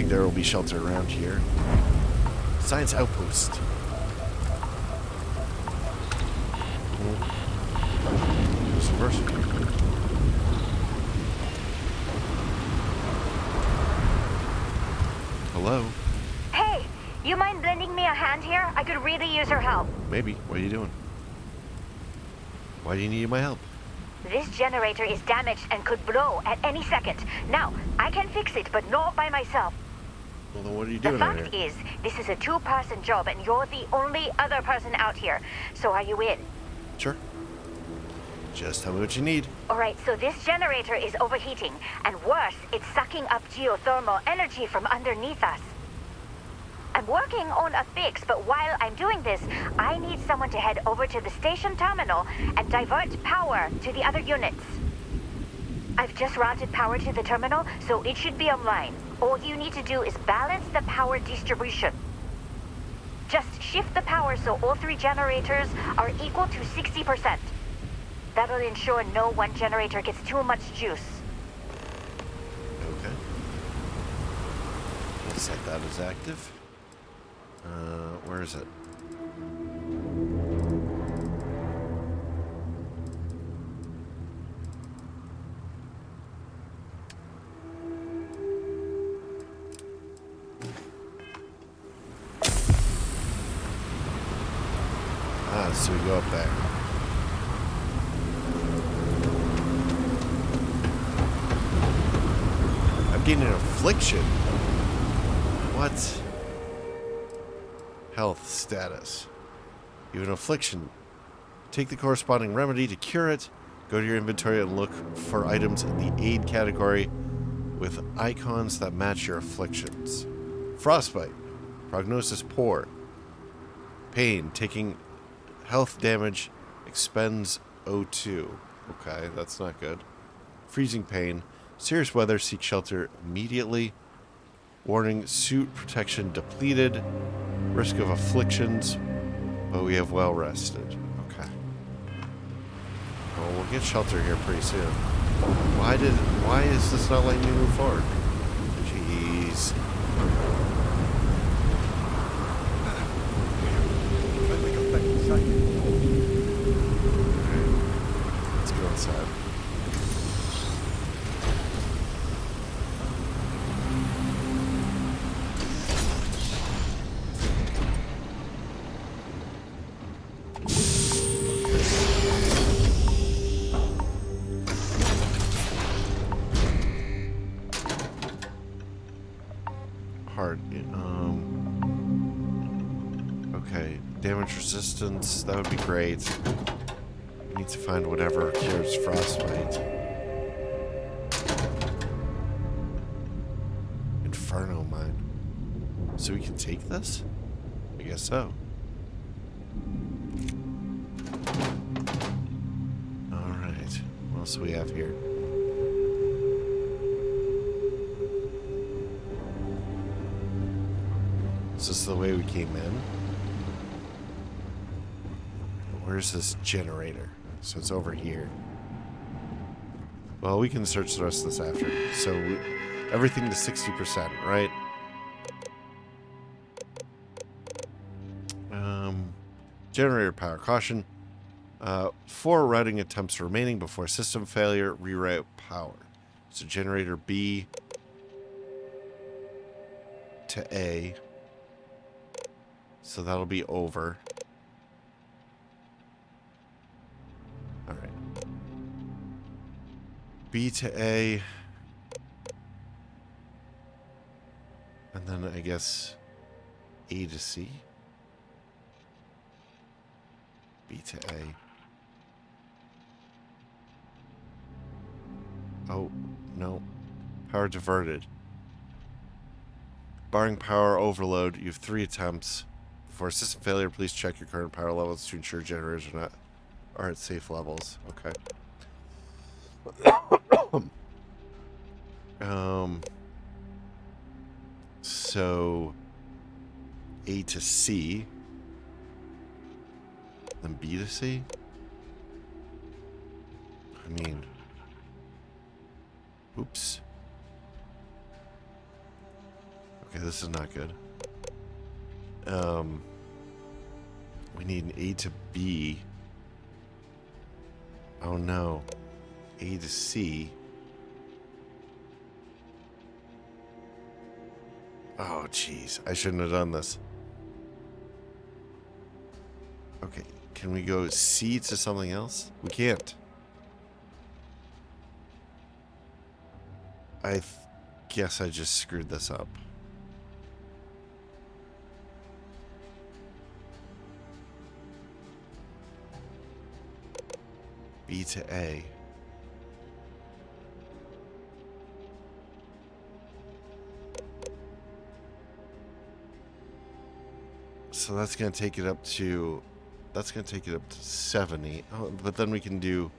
There will be shelter around here. Science outpost. Who's the person? Hello? Hey, you mind lending me a hand here? I could really use your help. Maybe. What are you doing? Why do you need my help? This generator is damaged and could blow at any second. Now, I can fix it, but not by myself. Well, then what are you doing The out fact here? is, this is a two-person job, and you're the only other person out here. So are you in? Sure. Just tell me what you need. Alright, so this generator is overheating, and worse, it's sucking up geothermal energy from underneath us. I'm working on a fix, but while I'm doing this, I need someone to head over to the station terminal and divert power to the other units. I've just routed power to the terminal, so it should be online. All you need to do is balance the power distribution. Just shift the power so all three generators are equal to 60%. That'll ensure no one generator gets too much juice. Okay. We'll set that as active. Where is it? So we go up there. I've gained an affliction. What? Health status. You have an affliction. Take the corresponding remedy to cure it. Go to your inventory and look for items in the aid category with icons that match your afflictions. Frostbite. Prognosis poor. Pain. Taking health damage expends O2. Okay, that's not good. Freezing pain. Serious weather. Seek shelter immediately. Warning, suit protection depleted. Risk of afflictions, but we have well rested. Well, we'll get shelter here pretty soon. Why is this not letting me move forward? Jeez. Let's go inside. Okay, damage resistance, that would be great. We need to find whatever cures frostbite. Inferno mine. So we can take this? I guess so. Alright, what else do we have here? Is this the way we came in? Where's this generator? So it's over here. Well, we can search the rest of this after. So everything to 60%, right? Generator power. Caution. 4 routing attempts remaining before system failure. Reroute power. So generator B to A. So that'll be over. Alright. B to A. And then I guess A to C. B to A. Oh, no. Power diverted. Barring power overload, you have 3 attempts. For system failure, please check your current power levels to ensure generators are at safe levels. Okay. So A to C, then B to C. I mean, oops. Okay, this is not good. We need an A to B. Oh no. A to C. Oh jeez, I shouldn't have done this. Okay, can we go C to something else? We can't. I guess I just screwed this up. B to A. So that's going to take it up to 70. Oh, but then we can do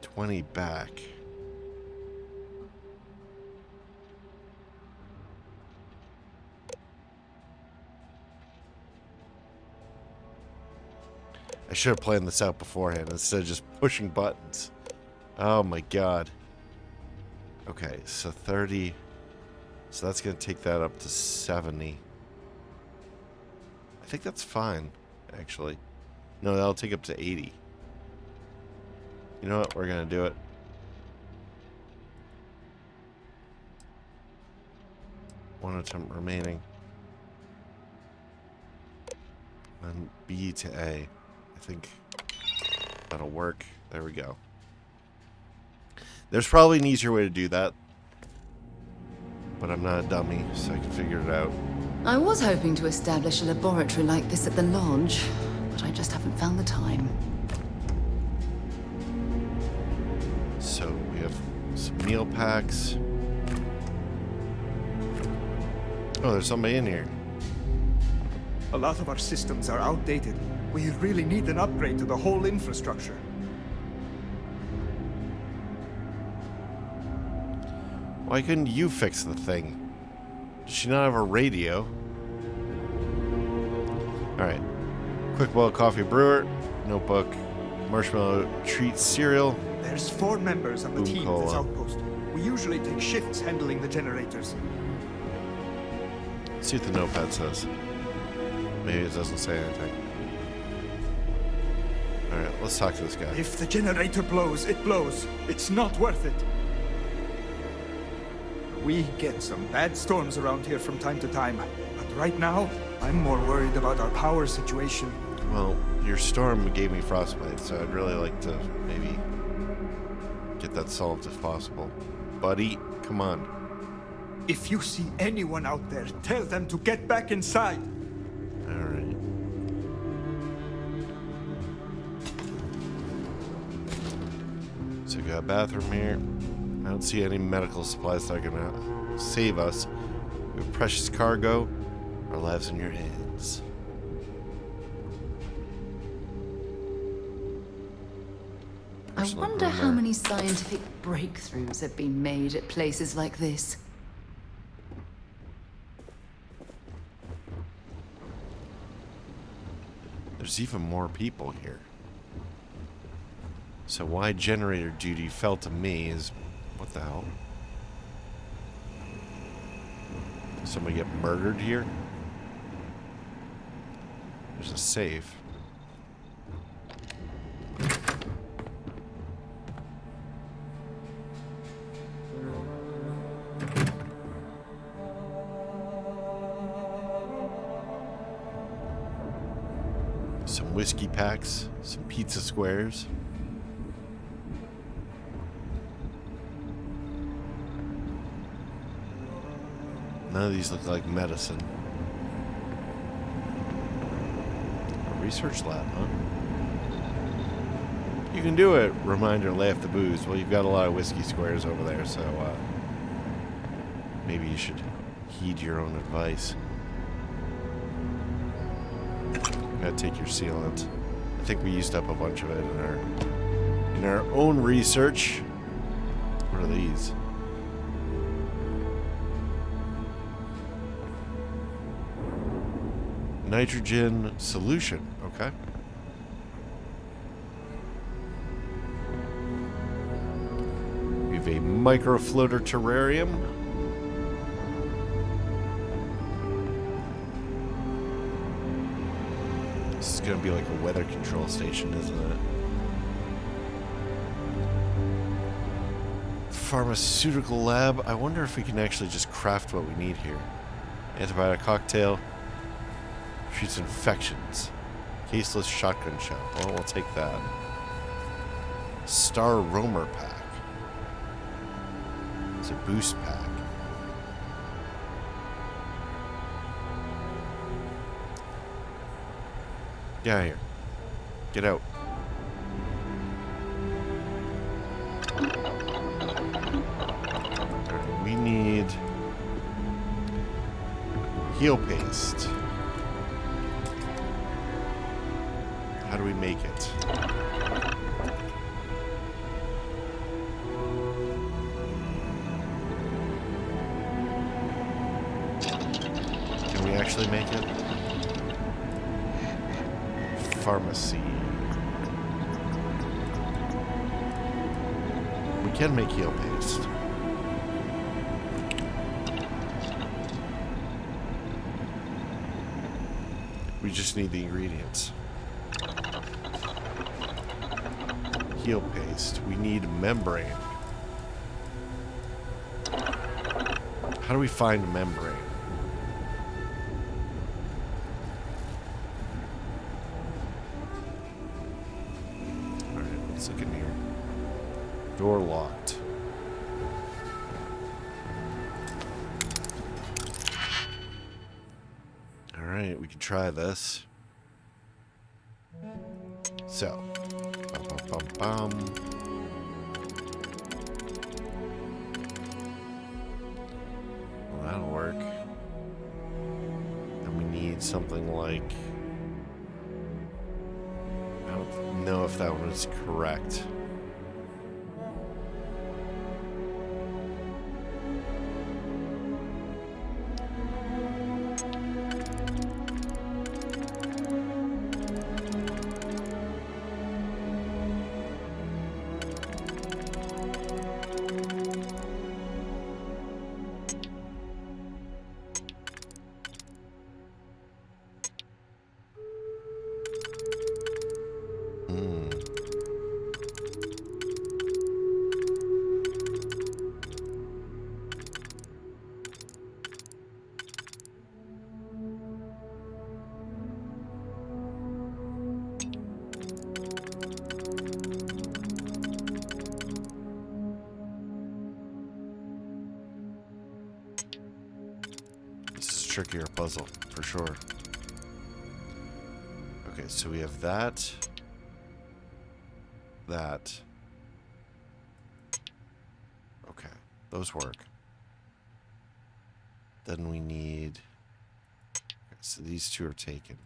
20 back. I should have planned this out beforehand instead of just pushing buttons. Oh my god. Okay, so 30. So that's going to take that up to 70. I think that's fine, actually. No, that'll take up to 80. You know what? We're going to do it. One attempt remaining. And B to A. I think that'll work. There we go. There's probably an easier way to do that. But I'm not a dummy, so I can figure it out. I was hoping to establish a laboratory like this at the lodge, but I just haven't found the time. So we have some meal packs. Oh, there's somebody in here. A lot of our systems are outdated. We really need an upgrade to the whole infrastructure. Why couldn't you fix the thing? Does she not have a radio? Alright. Quick boil coffee brewer. Notebook. Marshmallow treat cereal. There's 4 members of the team at this Cola. outpost. We usually take shifts handling the generators. See what the notepad says. Maybe it doesn't say anything. Alright, let's talk to this guy. If the generator blows, it blows. It's not worth it. We get some bad storms around here from time to time. But right now, I'm more worried about our power situation. Well, your storm gave me frostbite, so I'd really like to maybe get that solved if possible. Buddy, come on. If you see anyone out there, tell them to get back inside. Alright. So we got a bathroom here. I don't see any medical supplies that are gonna save us. We have precious cargo. Our lives in your hands. I wonder how many scientific breakthroughs have been made at places like this. There's even more people here. So why generator duty fell to me is... What the hell? Did somebody get murdered here? There's a safe. Some whiskey packs, some pizza squares. None of these look like medicine. A research lab, huh? You can do it. Reminder, lay off the booze. Well, you've got a lot of whiskey squares over there, so maybe you should heed your own advice. Gotta take your sealant. I think we used up a bunch of it in our own research. What are these? Nitrogen solution. Okay. We have a microfloater terrarium. This is gonna be like a weather control station, isn't it? Pharmaceutical lab. I wonder if we can actually just craft what we need here. Antibiotic cocktail. Treats infections. Caseless shotgun shell. Well, we'll take that. Star Roamer pack. It's a boost pack. Get out of here. Get out. Alright, we need heal paste. How do we make it? Can we actually make it? Pharmacy. We can make heal paste. We just need the ingredients. Heal paste. We need membrane. How do we find membrane? Alright, let's look in here. Door locked. Alright, we can try this. So. Well, that'll work. Then we need something like... I don't know if that one is correct. trickier puzzle, for sure. Okay, so we have that. That. Okay, those work. Then we need... Okay, so these two are taken.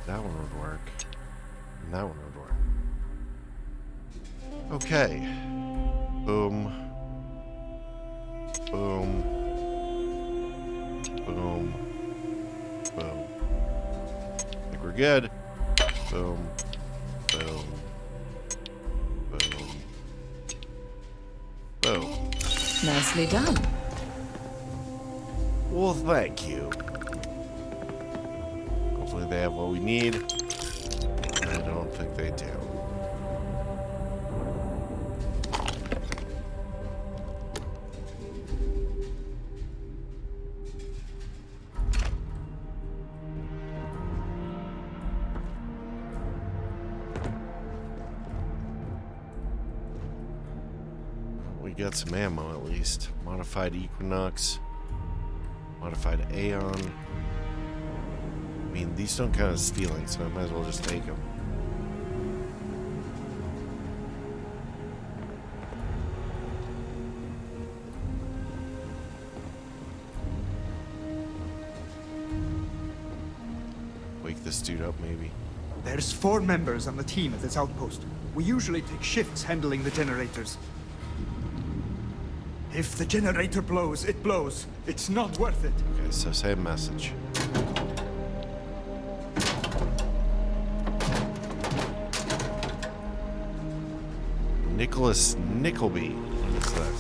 That one would work. And that one would work. Okay. Boom. Boom. Boom. Boom. I think we're good. Boom. Boom. Boom. Boom. Nicely done. Well, thank you. Hopefully they have what we need. I don't think they do. We got some ammo at least. Modified Equinox. Modified Aeon. I mean, these don't count as stealing, so I might as well just take them. Wake this dude up, maybe. There's 4 members on the team at this outpost. We usually take shifts handling the generators. If the generator blows, it blows. It's not worth it. Okay, so same message. Nicholas Nickleby. What is that?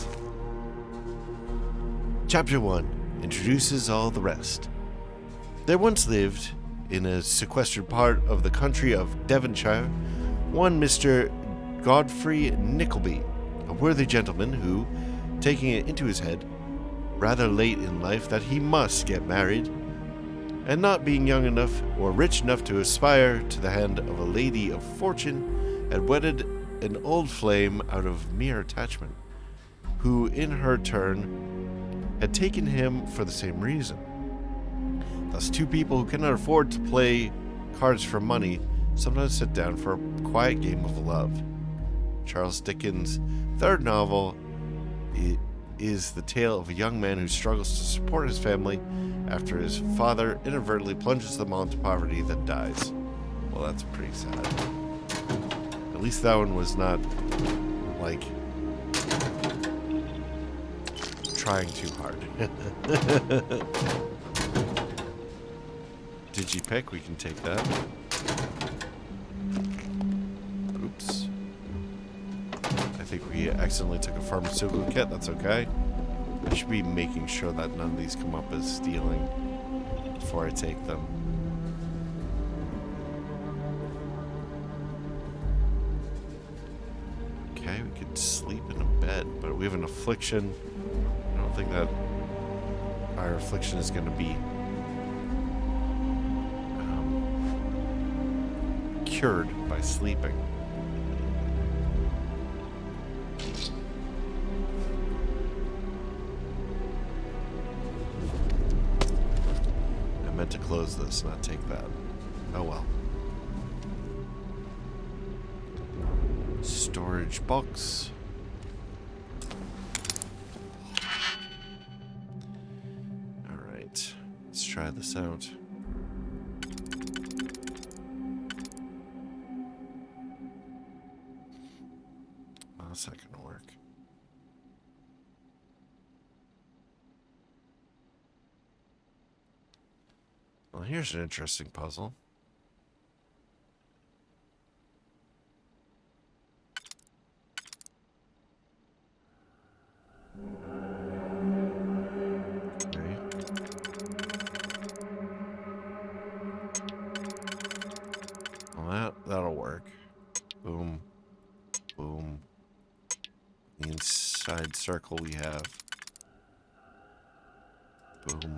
Chapter 1 introduces all the rest. There once lived, in a sequestered part of the country of Devonshire, one Mr. Godfrey Nickleby, a worthy gentleman who, taking it into his head, rather late in life, that he must get married, and not being young enough or rich enough to aspire to the hand of a lady of fortune, had wedded an old flame out of mere attachment, who in her turn had taken him for the same reason. Thus, two people who cannot afford to play cards for money sometimes sit down for a quiet game of love. Charles Dickens' third novel is the tale of a young man who struggles to support his family after his father inadvertently plunges them all into poverty, then dies. Well, that's pretty sad. At least that one was not, like, trying too hard. Digipick, we can take that. Oops. I think we accidentally took a pharmaceutical kit, that's okay. I should be making sure that none of these come up as stealing before I take them. Okay, we could sleep in a bed, but we have an affliction. I don't think that our affliction is going to be cured by sleeping. I meant to close this, not take that. Oh well. Storage box. Alright, let's try this out. How's that gonna work? Well, here's an interesting puzzle. Okay. Well, Inside circle we have. Boom.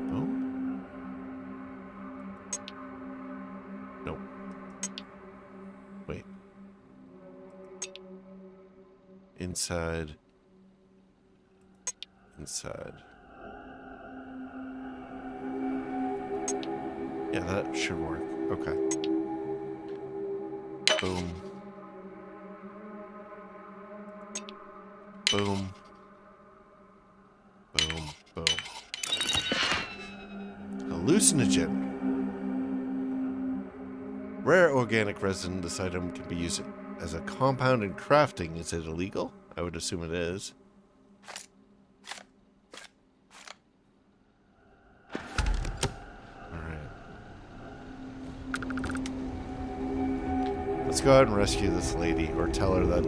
Boom. Nope. Wait. Inside. Inside. Yeah, that should work. Okay. Boom. Boom. Boom. Boom. Hallucinogen. Rare organic resin. This item can be used as a compound in crafting. Is it illegal? I would assume it is. Let's go ahead and rescue this lady, or tell her that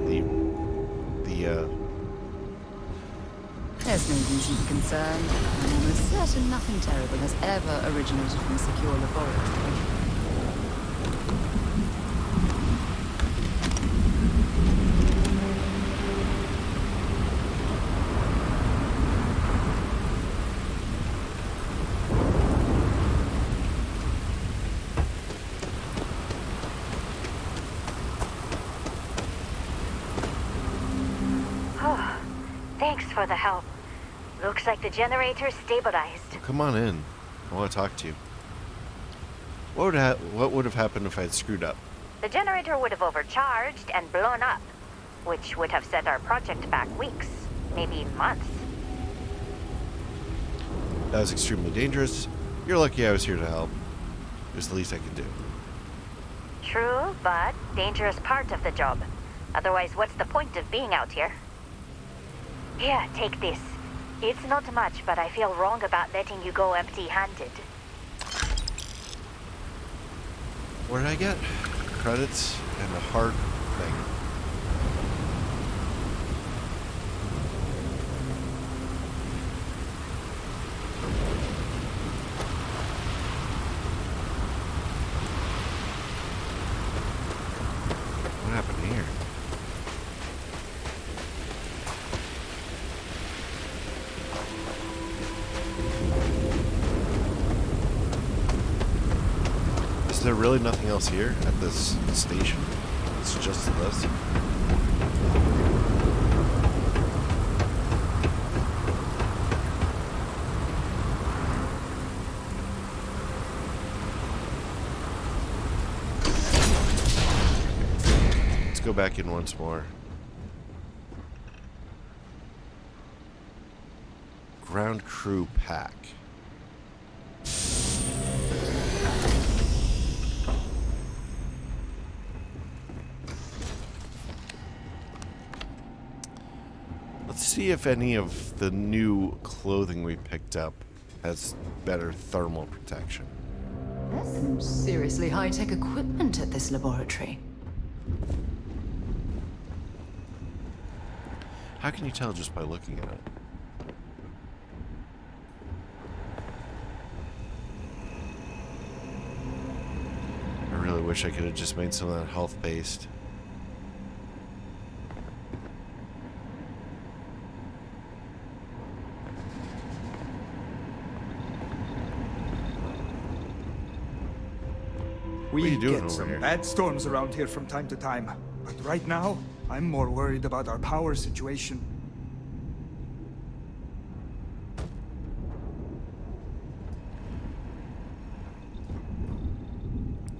There's no reason to be concerned. I'm almost certain nothing terrible has ever originated from a secure laboratory. Thanks for the help. Looks like the generator's stabilized. Come on in. I want to talk to you. What would have happened if I had screwed up? The generator would have overcharged and blown up, which would have set our project back weeks, maybe months. That was extremely dangerous. You're lucky I was here to help. It was the least I could do. True, but dangerous part of the job. Otherwise, what's the point of being out here? Here, take this. It's not much, but I feel wrong about letting you go empty-handed. What did I get? Credits and a heart thing. What happened here? Is there really nothing else here at this station? It's just this? Let's go back in once more. Ground crew pack. Let's see if any of the new clothing we picked up has better thermal protection. There's some seriously high-tech equipment at this laboratory. How can you tell just by looking at it? I really wish I could have just made some of that health paste. We doing get over some here? bad storms around here from time to time, but right now, I'm more worried about our power situation.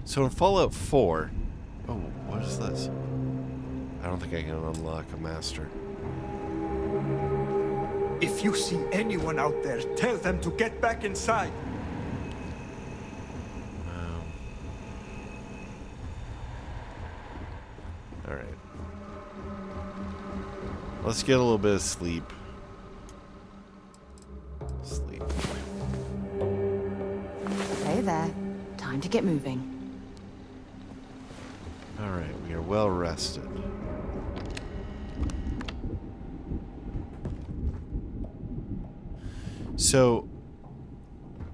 So in Fallout 4... Oh, what is this? I don't think I can unlock a master. If you see anyone out there, tell them to get back inside. Alright. Let's get a little bit of sleep. Sleep. Hey there. Time to get moving. Alright, we are well rested. So,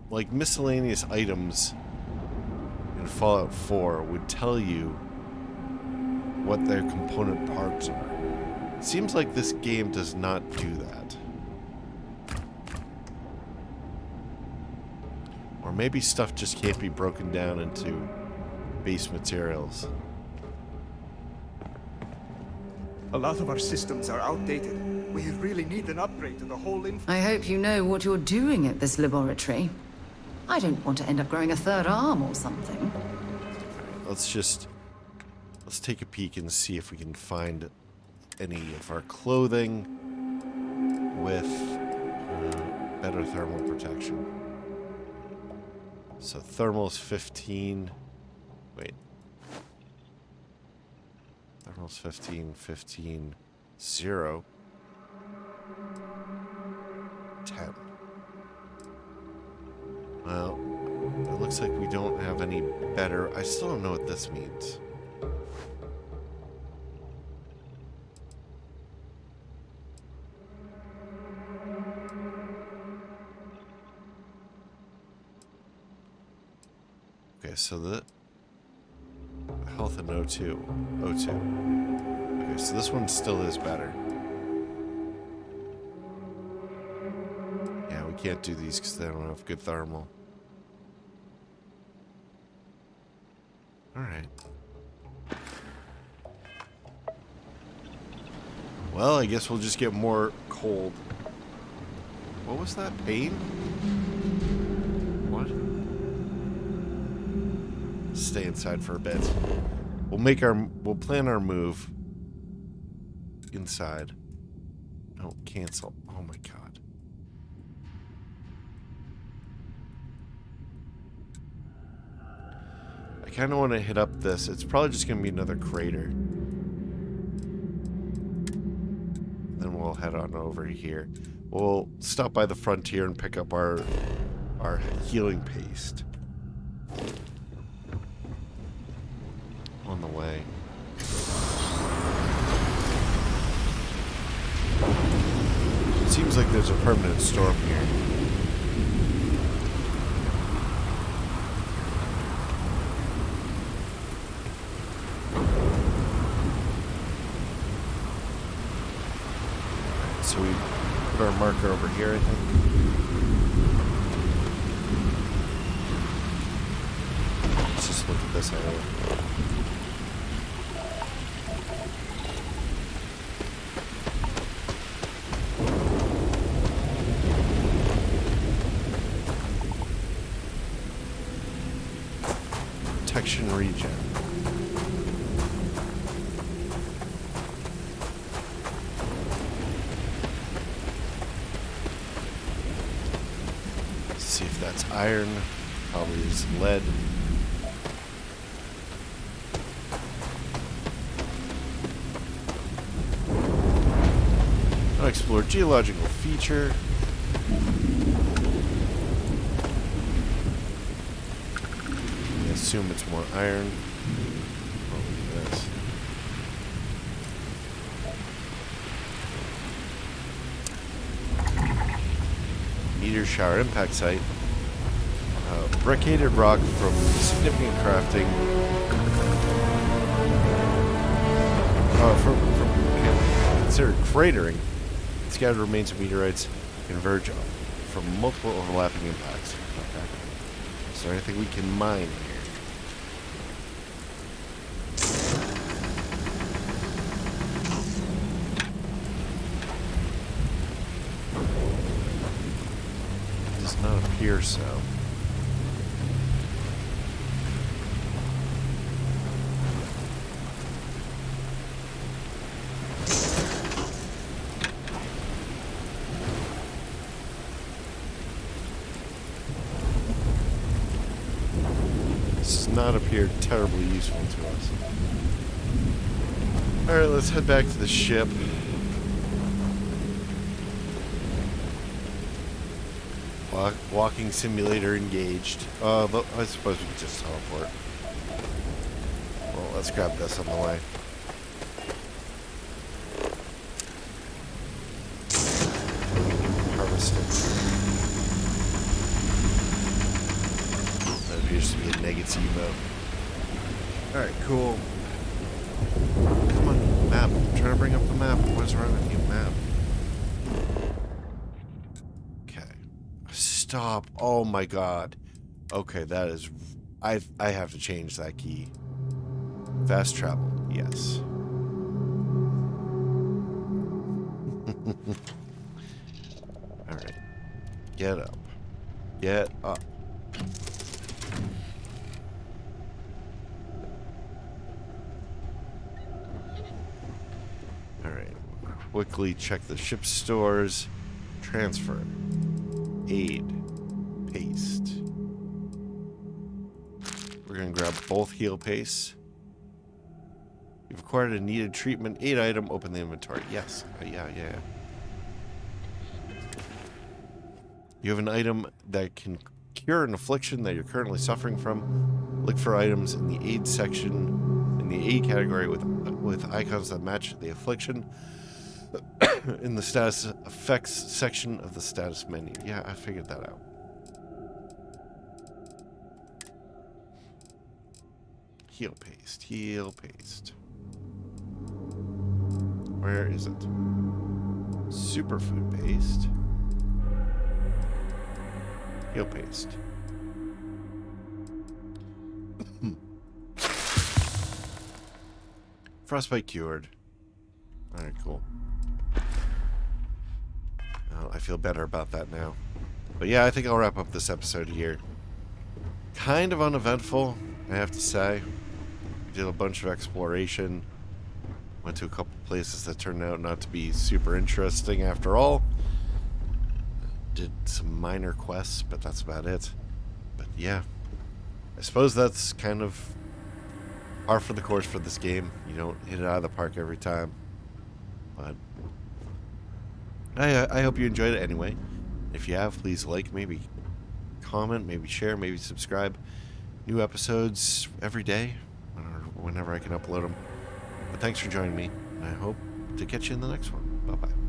like miscellaneous items in Fallout 4 would tell you what their component parts are. It seems like this game does not do that. Or maybe stuff just can't be broken down into base materials. A lot of our systems are outdated. We really need an upgrade to the whole I hope you know what you're doing at this laboratory. I don't want to end up growing a third arm or something. Let's take a peek and see if we can find any of our clothing with better thermal protection. So thermal's 15. Wait. Thermal's 15, 15, 0, 10. Well, it looks like we don't have any better. I still don't know what this means. Okay, so the health and O2. Okay, so this one still is better. Yeah, we can't do these because they don't have good thermal. Alright. Well, I guess we'll just get more cold. What was that? Pain? What? Stay inside for a bit. We'll plan our move inside. No, cancel. Oh my god. I kind of want to hit up this. It's probably just going to be another crater. Then we'll head on over here. We'll stop by the frontier and pick up our healing paste. On the way. It seems like there's a permanent storm here. So we put our marker over here, I think. Let's just look at this area. Protection regen. Let's see if that's iron. Probably is lead. I'll explore geological feature. Assume it's more iron. Oh, look at this. Meteor shower impact site. Bricated rock from significant crafting. From considered cratering. Scattered remains of meteorites converge from multiple overlapping impacts. Okay. Is there anything we can mine here? Does not appear so. Not appeared terribly useful to us. Alright, let's head back to the ship. Walking simulator engaged. I suppose we could just teleport. Well, let's grab this on the way. Harvesting. That appears to be a negative. Alright, cool. Come on, map. I'm trying to bring up the map. What's wrong with you, map? Okay. Stop. Oh my god. Okay, that is... I have to change that key. Fast travel. Yes. Alright. Get up. Get up. Alright. Quickly check the ship stores. Transfer. Aid. Paste. We're going to grab both heal pastes. You've acquired a needed treatment aid item. Open the inventory. Yes. Yeah. You have an item that can cure an affliction that you're currently suffering from. Look for items in the aid section, in the aid category with icons that match the affliction. In the status effects section of the status menu. Yeah, I figured that out. Heal paste. Heal paste. Where is it? Superfood paste. Heal paste. Frostbite cured. Alright, cool. Well, I feel better about that now. But yeah, I think I'll wrap up this episode here. Kind of uneventful, I have to say. Did a bunch of exploration. Went to a couple places that turned out not to be super interesting after all. Did some minor quests, but that's about it. But yeah, I suppose that's kind of par for the course for this game. You don't hit it out of the park every time. But I hope you enjoyed it anyway. If you have, please like, maybe comment, maybe share, maybe subscribe. New episodes every day, or whenever I can upload them. But thanks for joining me, and I hope to catch you in the next one. Bye-bye.